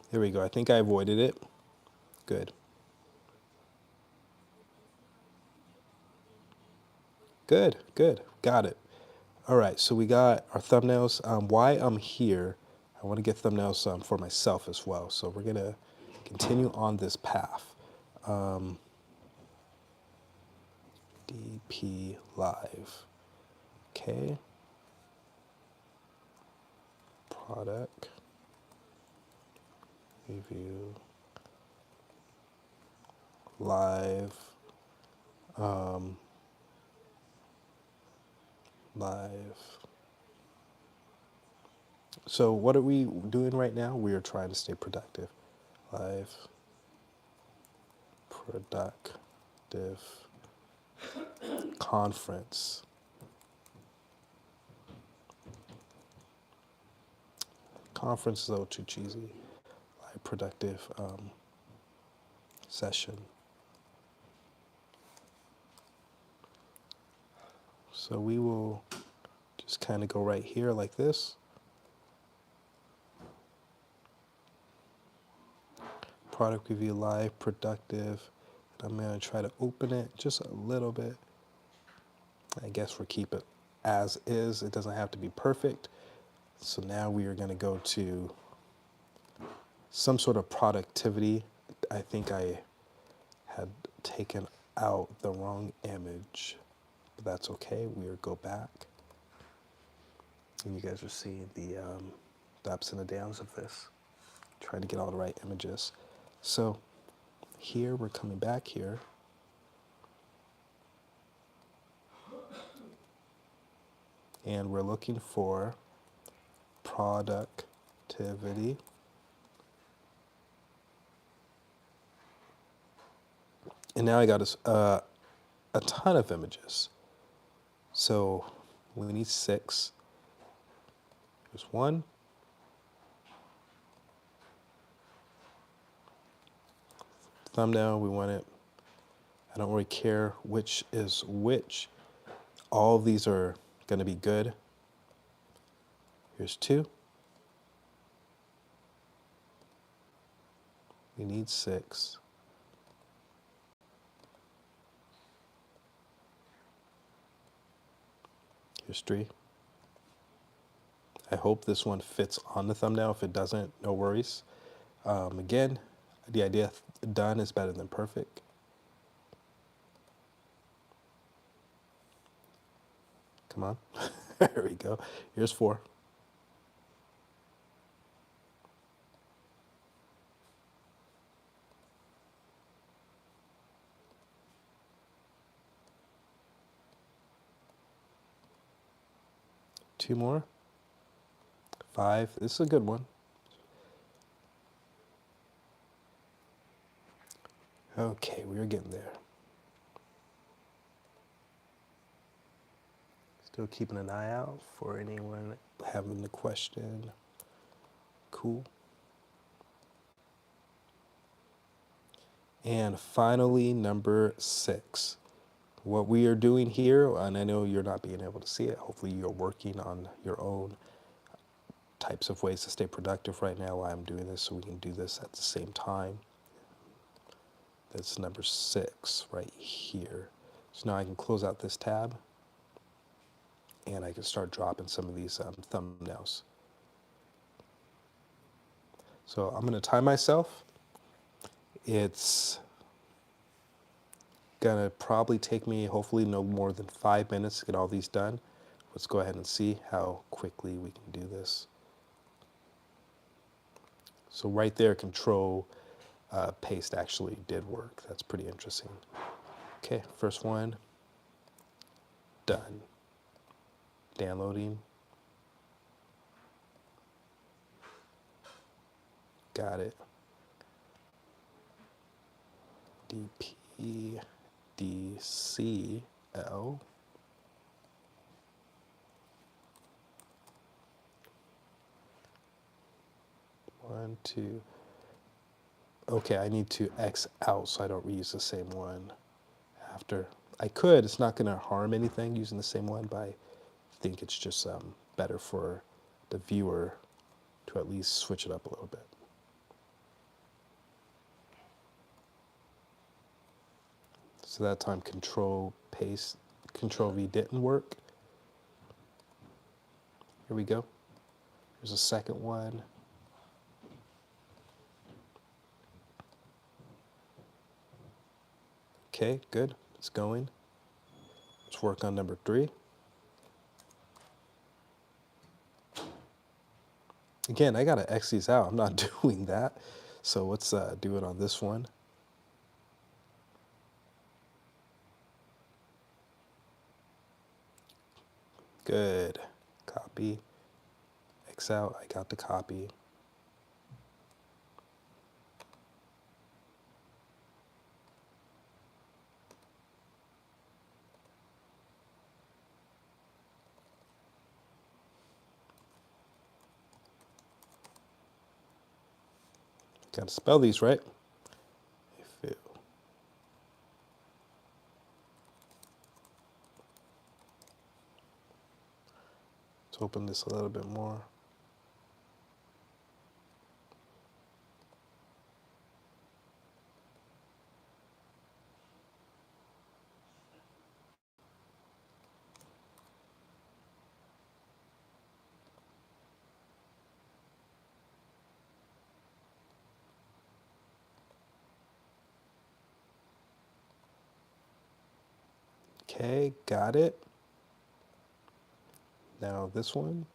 Here we go. I think I avoided it. Good. Good, good. Got it. All right, so we got our thumbnails. Why I'm here, I want to get thumbnails for myself as well. So we're going to continue on this path. DP Live. Okay. Product. Review. Live. live. So what are we doing right now? We are trying to stay productive. Live, productive, conference. Conference is a little too cheesy. Live, productive session. So we will just kind of go right here like this. Product review live, productive. I'm going to try to open it just a little bit. I guess we'll keep it as is. It doesn't have to be perfect. So now we are going to go to some sort of productivity. I think I had taken out the wrong image, but that's okay. We'll go back. And you guys are seeing the ups and the downs of this. Trying to get all the right images. So here we're coming back here. And we're looking for productivity. And now I got a ton of images. So we need 6. Here's 1. Thumbnail, we want it. I don't really care which is which. All of these are going to be good. Here's 2. We need 6. Here's 3. I hope this one fits on the thumbnail. If it doesn't, no worries. Again, the idea done is better than perfect. Come on. There we go. Here's 4. Two more. 5. This is a good one. Okay, we're getting there. Still keeping an eye out for anyone having the question. Cool. And finally, number 6. What we are doing here, and I know you're not being able to see it, hopefully you're working on your own types of ways to stay productive right now while I'm doing this, so we can do this at the same time. That's number 6 right here. So now I can close out this tab and I can start dropping some of these thumbnails. So I'm going to time myself. It's going to probably take me hopefully no more than 5 minutes to get all these done. Let's go ahead and see how quickly we can do this. So right there, control paste actually did work. That's pretty interesting. Okay, first one, done. Downloading. Got it. DPDCL. One, two. Okay, I need to X out so I don't reuse the same one after. I could, it's not going to harm anything using the same one, but I think it's just better for the viewer to at least switch it up a little bit. So that time control paste, control V didn't work. Here we go. Here's a second one. Okay, good, it's going. Let's work on number 3. Again, I gotta X these out. I'm not doing that. So let's do it on this one. Good. Copy. X out. I got the copy. Got to spell these right. If it, let's open this a little bit more. Okay, got it. Now this one.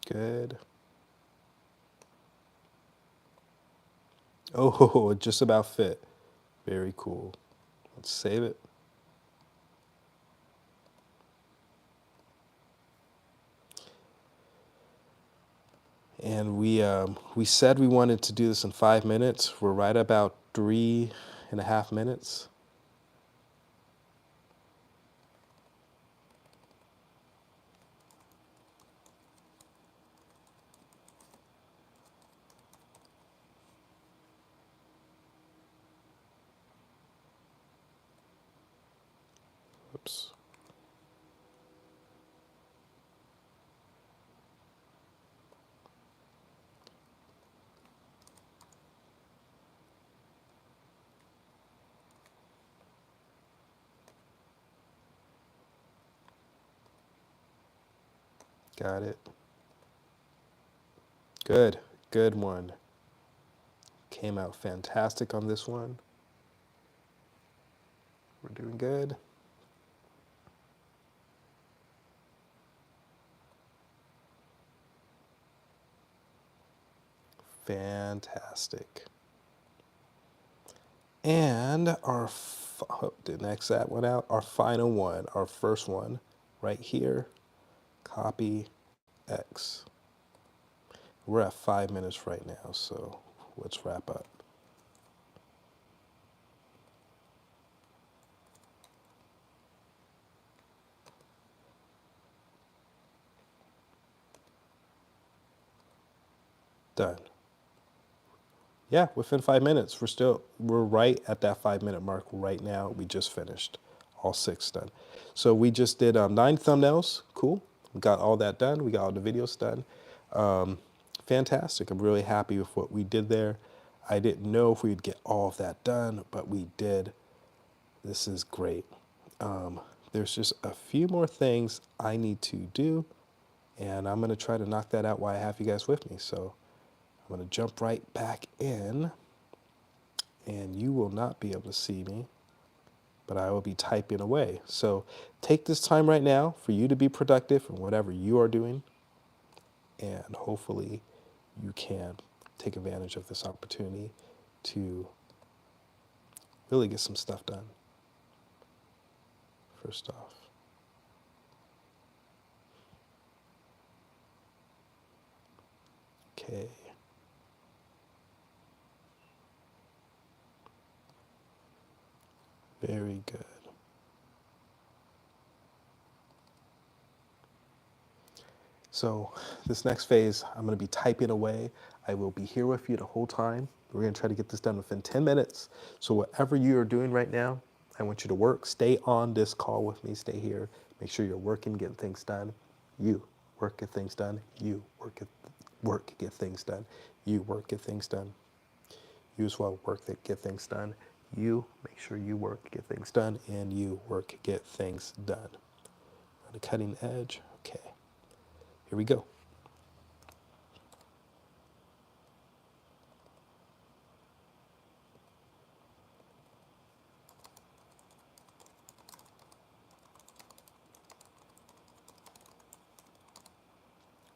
Good. Oh, it just about fit. Very cool. Let's save it. And we said we wanted to do this in 5 minutes. We're right about 3.5 minutes. Oops. Got it. Good. Good one. Came out fantastic on this one. We're doing good. Fantastic. And didn't X that one out. Our final one, our first one, right here. Copy X. We're at 5 minutes right now, so let's wrap up. Done. Yeah, within 5 minutes. We're right at that 5 minute mark right now. We just finished all 6 done. So we just did 9 thumbnails. Cool. We got all that done. We got all the videos done. Fantastic. I'm really happy with what we did there. I didn't know if we'd get all of that done, but we did. This is great. There's just a few more things I need to do, and I'm going to try to knock that out while I have you guys with me. So I'm going to jump right back in, and you will not be able to see me, but I will be typing away. So take this time right now for you to be productive in whatever you are doing, and hopefully you can take advantage of this opportunity to really get some stuff done. First off, okay. Very good. So this next phase, I'm going to be typing away. I will be here with you the whole time. We're going to try to get this done within 10 minutes. So whatever you are doing right now, I want you to work. Stay on this call with me. Stay here. Make sure you're working, getting things done. You work, get things done. You work, get things done. You work, get things done. You as well work, get things done. You make sure you work, get things done, and you work, get things done. On the cutting edge. Okay. Here we go.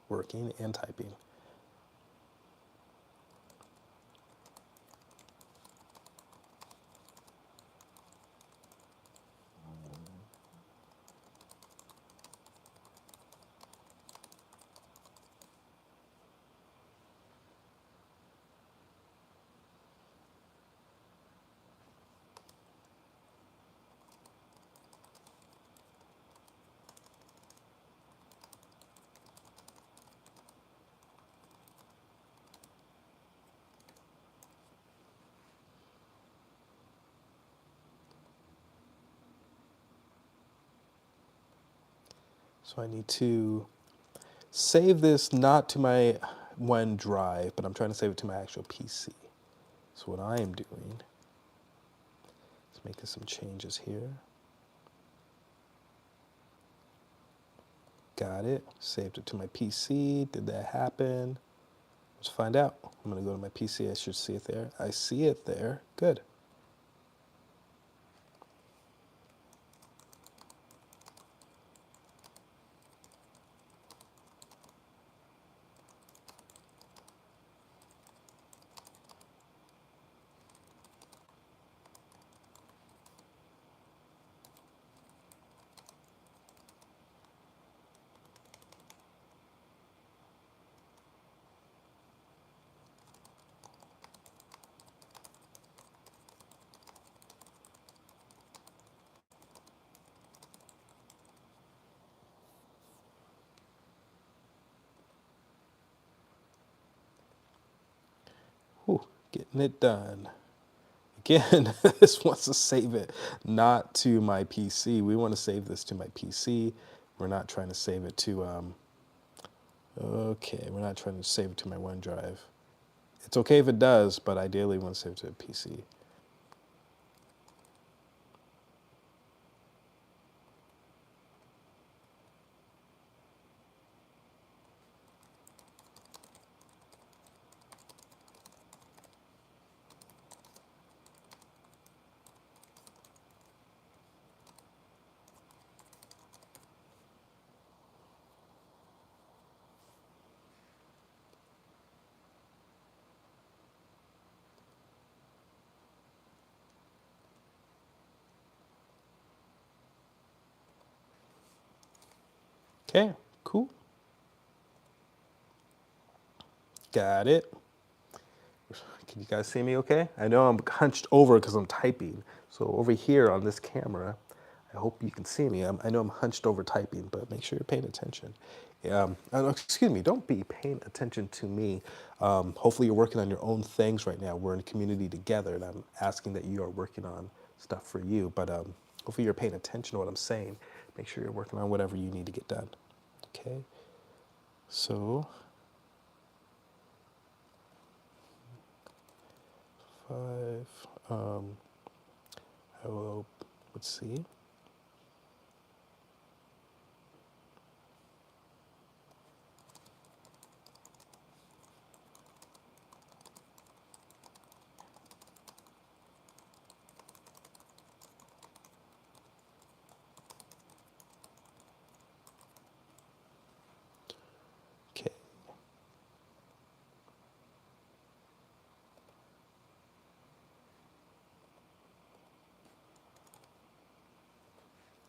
working and typing. So I need to save this not to my OneDrive, but I'm trying to save it to my actual PC. So what I am doing is making some changes here. Got it. Saved it to my PC. Did that happen? Let's find out. I'm going to go to my PC. I should see it there. I see it there. Good. Whew, getting it done. Again, this wants to save it not to my PC. We want to save this to my PC. We're not trying to save it to, okay, we're not trying to save it to my OneDrive. It's okay if it does, but ideally we want to save it to a PC. Okay, cool. Got it. Can you guys see me okay? I know I'm hunched over because I'm typing. So over here on this camera, I hope you can see me. I know I'm hunched over typing, but make sure you're paying attention. Excuse me, don't be paying attention to me. Hopefully you're working on your own things right now. We're in a community together, and I'm asking that you are working on stuff for you. But hopefully you're paying attention to what I'm saying. Make sure you're working on whatever you need to get done. Okay, so 5, hello, let's see. Okay.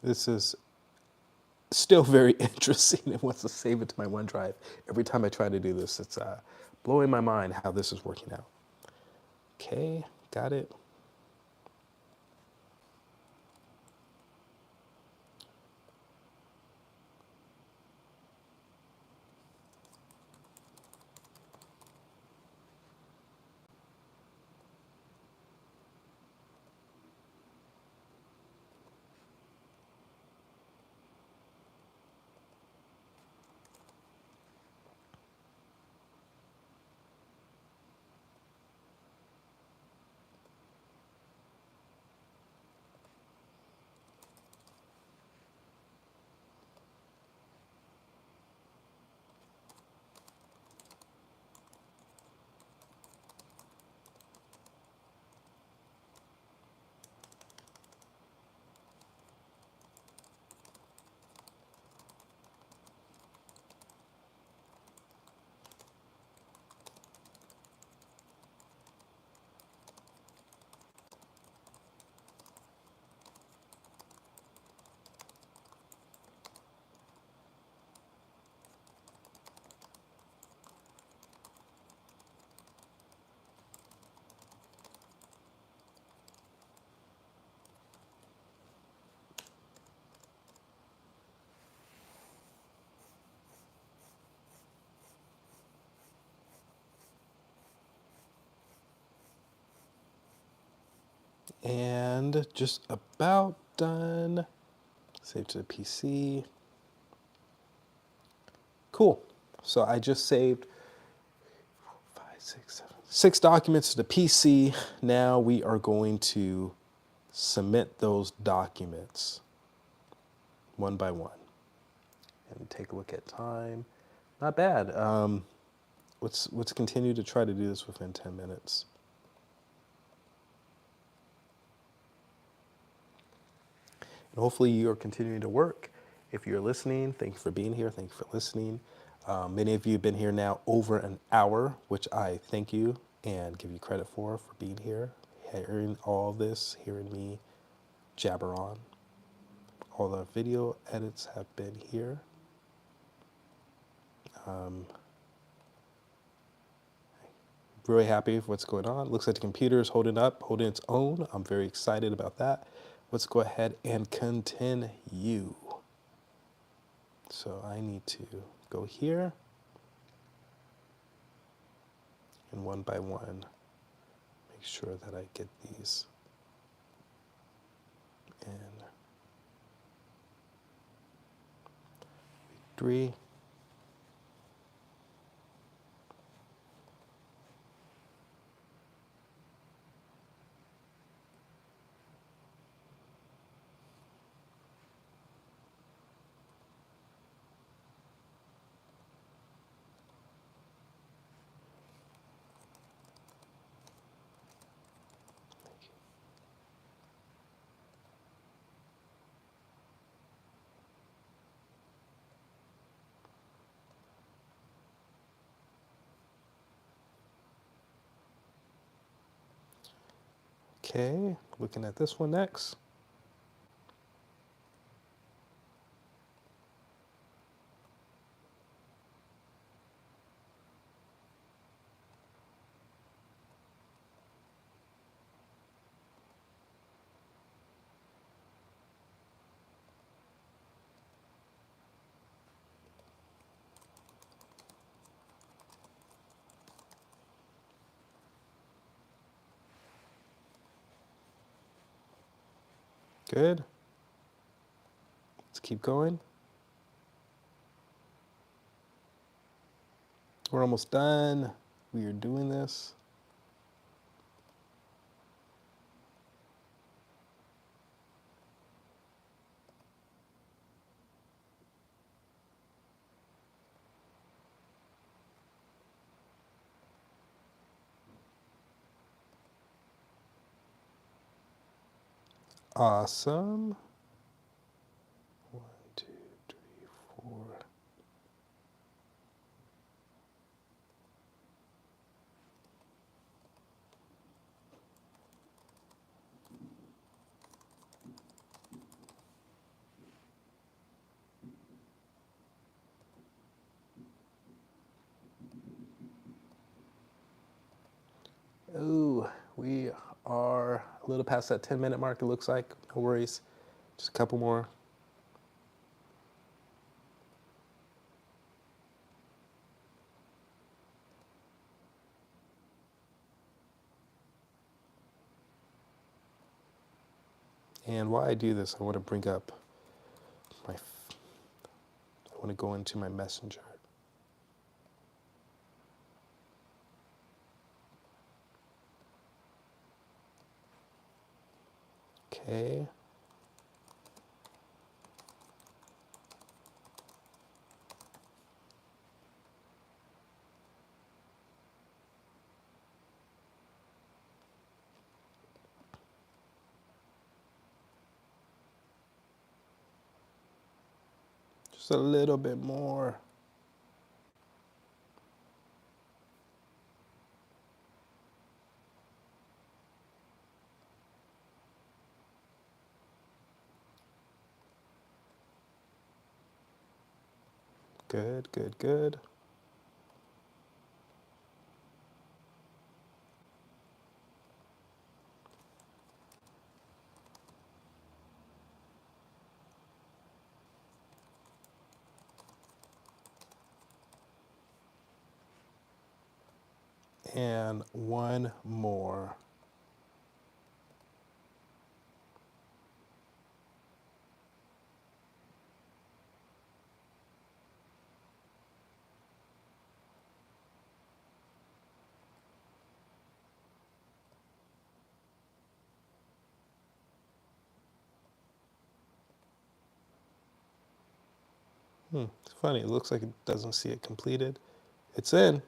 This is still very interesting. It wants to save it to my OneDrive. Every time I try to do this, it's blowing my mind how this is working out. Okay, got it. And just about done. Save to the PC. Cool. So I just saved five, six, seven, six documents to the PC. Now we are going to submit those documents one by one and take a look at time. Not bad. Let's continue to try to do this within 10 minutes. And hopefully you are continuing to work. If you're listening, thank you for being here. Thank you for listening. Many of you have been here now over an hour, which I thank you and give you credit for being here, hearing all this, hearing me jabber on. All the video edits have been here. Really happy with what's going on. Looks like the computer is holding up, holding its own. I'm very excited about that. Let's go ahead and continue. So I need to go here and one by one make sure that I get these in. 3. Okay, looking at this one next. Good. Let's keep going. We're almost done. We are doing this. Awesome. 1, 2, 3, 4. Oh, we are a little past that 10-minute mark, it looks like. No worries. Just a couple more. And while I do this, I want to bring up I want to go into my messenger. Okay. Just a little bit more. Good, good, good. And one more. It's funny. It looks like it doesn't see it completed. It's in.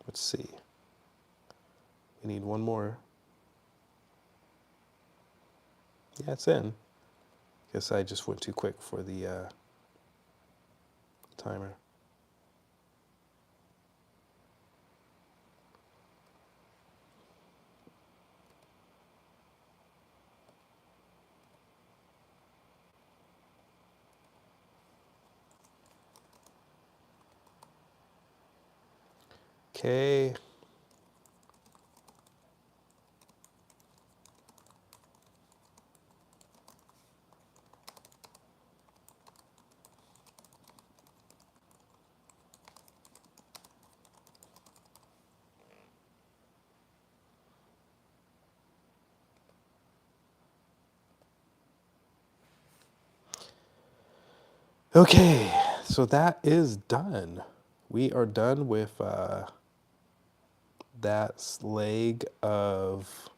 Let's see. We need one more. Yeah, it's in. Guess I just went too quick for the timer. Okay. Okay, so that is done. We are done with that leg of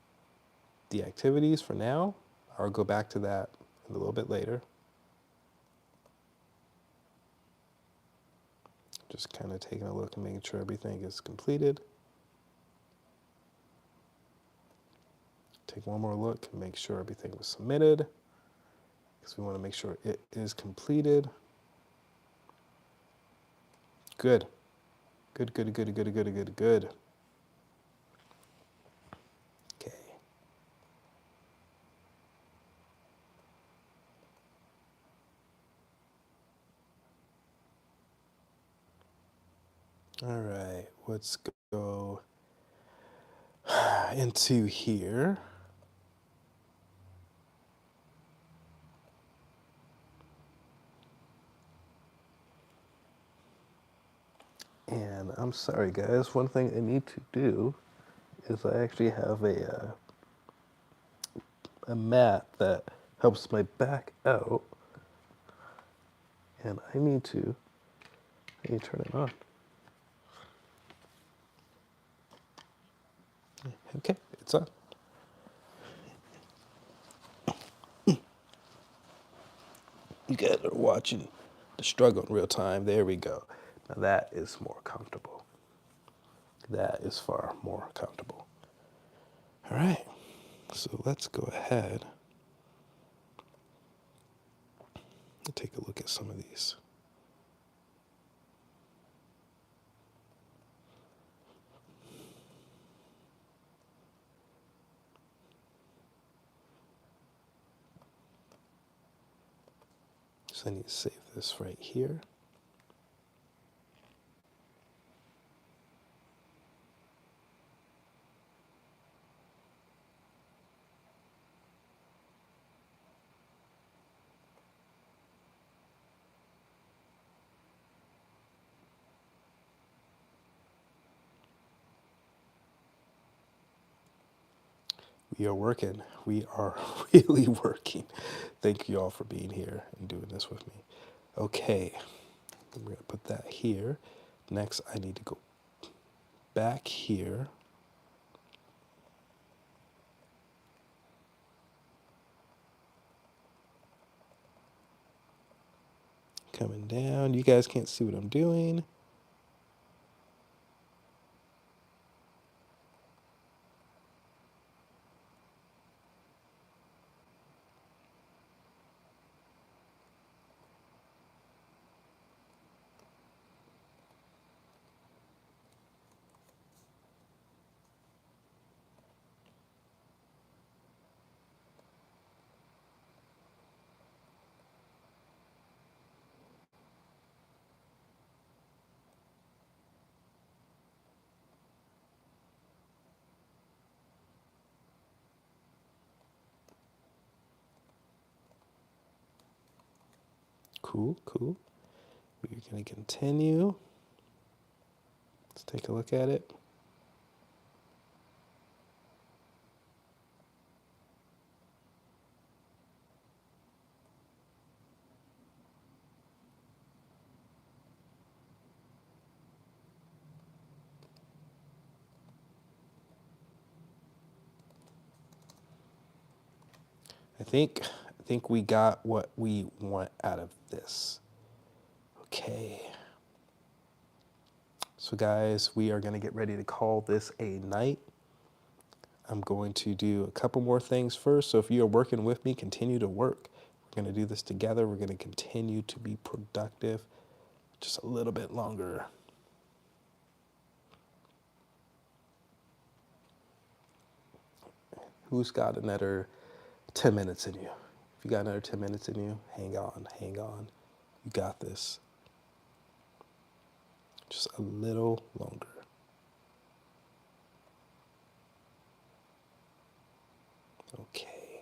the activities for now. I'll go back to that a little bit later. Just kind of taking a look and making sure everything is completed. Take one more look and make sure everything was submitted, because we want to make sure it is completed. Good. Good, good, good, good, good, good, good. Okay. All right, let's go into here. And I'm sorry, guys. One thing I need to do is I actually have a mat that helps my back out, and I need to turn it on. Okay, it's on. You guys are watching the struggle in real time. There we go. Now that is more comfortable. That is far more comfortable. All right, so let's go ahead and take a look at some of these. So I need to save this right here. We are working. We are really working. Thank you all for being here and doing this with me. Okay, we're going to put that here. Next, I need to go back here. Coming down. You guys can't see what I'm doing. Cool, cool. We're going to continue. Let's take a look at it. I think think we got what we want out of this. Okay. So guys, we are gonna get ready to call this a night. I'm going to do a couple more things first. So if you're working with me, continue to work. We're gonna do this together. We're gonna continue to be productive just a little bit longer. Who's got another 10 minutes in you? If you got another 10 minutes in you, hang on, hang on. You got this. Just a little longer. Okay.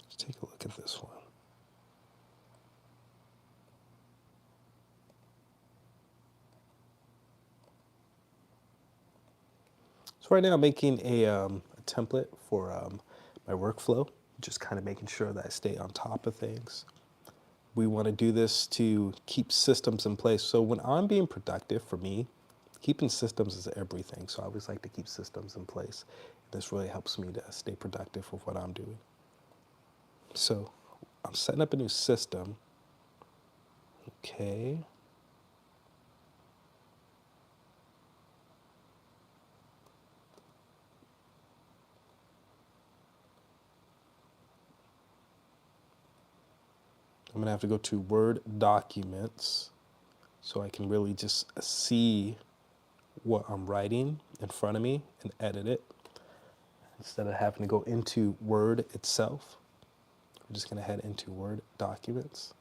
Let's take a look at this one. So right now I'm making a template for my workflow, just kind of making sure that I stay on top of things. We want to do this to keep systems in place. So when I'm being productive, for me, keeping systems is everything. So I always like to keep systems in place. This really helps me to stay productive with what I'm doing. So I'm setting up a new system. Okay. I'm gonna have to go to Word documents so I can really just see what I'm writing in front of me and edit it instead of having to go into Word itself. We're just gonna head into Word documents.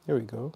Here we go.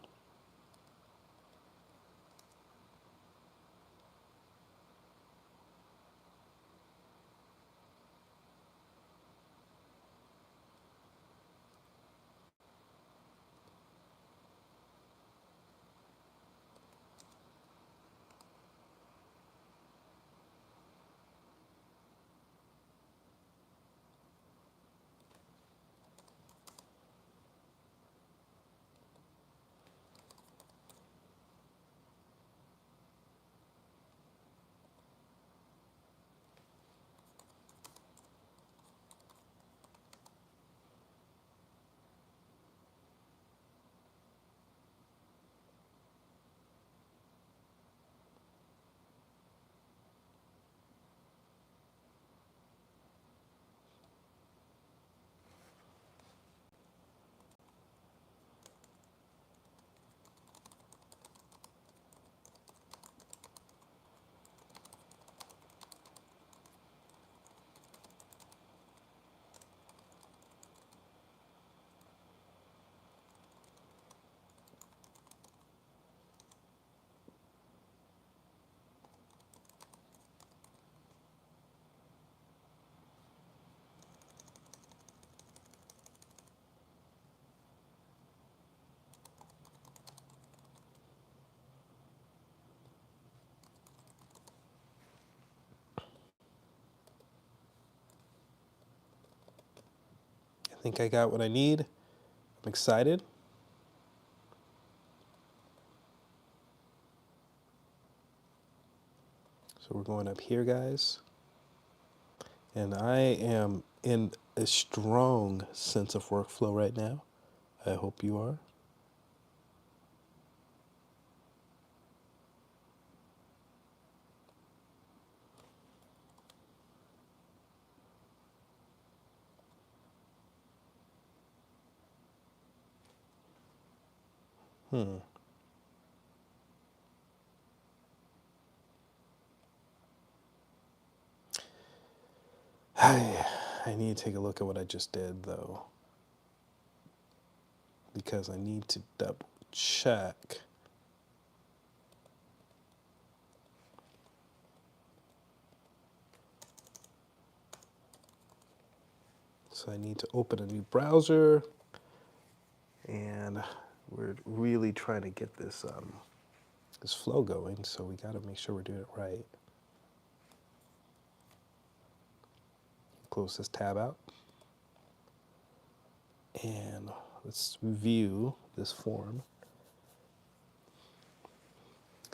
I think I got what I need. I'm excited. So we're going up here, guys. And I am in a strong sense of workflow right now. I hope you are. I need to take a look at what I just did, though, because I need to double check. So I need to open a new browser. and we're really trying to get this this flow going. So we got to make sure we're doing it right. Close this tab out, and let's view this form.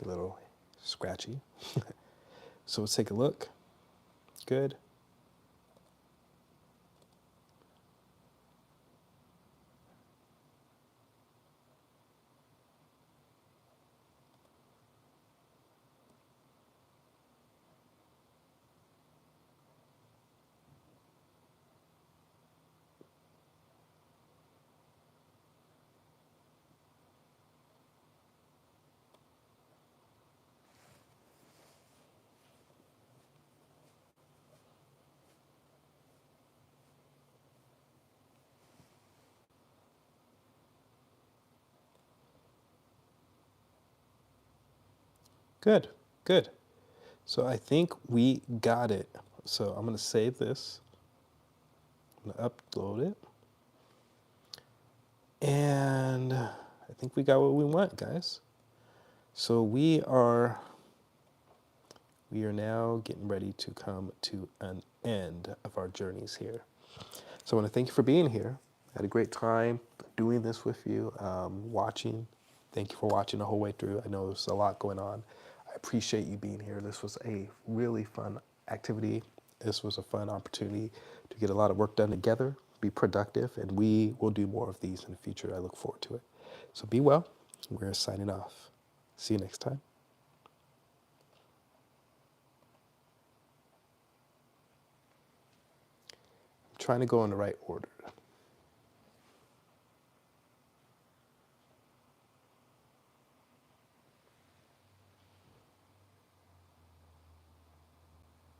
A little scratchy. So let's take a look. Good. Good. Good. So I think we got it. So I'm going to save this. I'm going to upload it. And I think we got what we want, guys. So we are now getting ready to come to an end of our journeys here. So I want to thank you for being here. I had a great time doing this with you, watching. Thank you for watching the whole way through. I know there's a lot going on. I appreciate you being here. This was a really fun activity. This was a fun opportunity to get a lot of work done together, be productive, and we will do more of these in the future. I look forward to it. So be well. We're signing off. See you next time. I'm trying to go in the right order.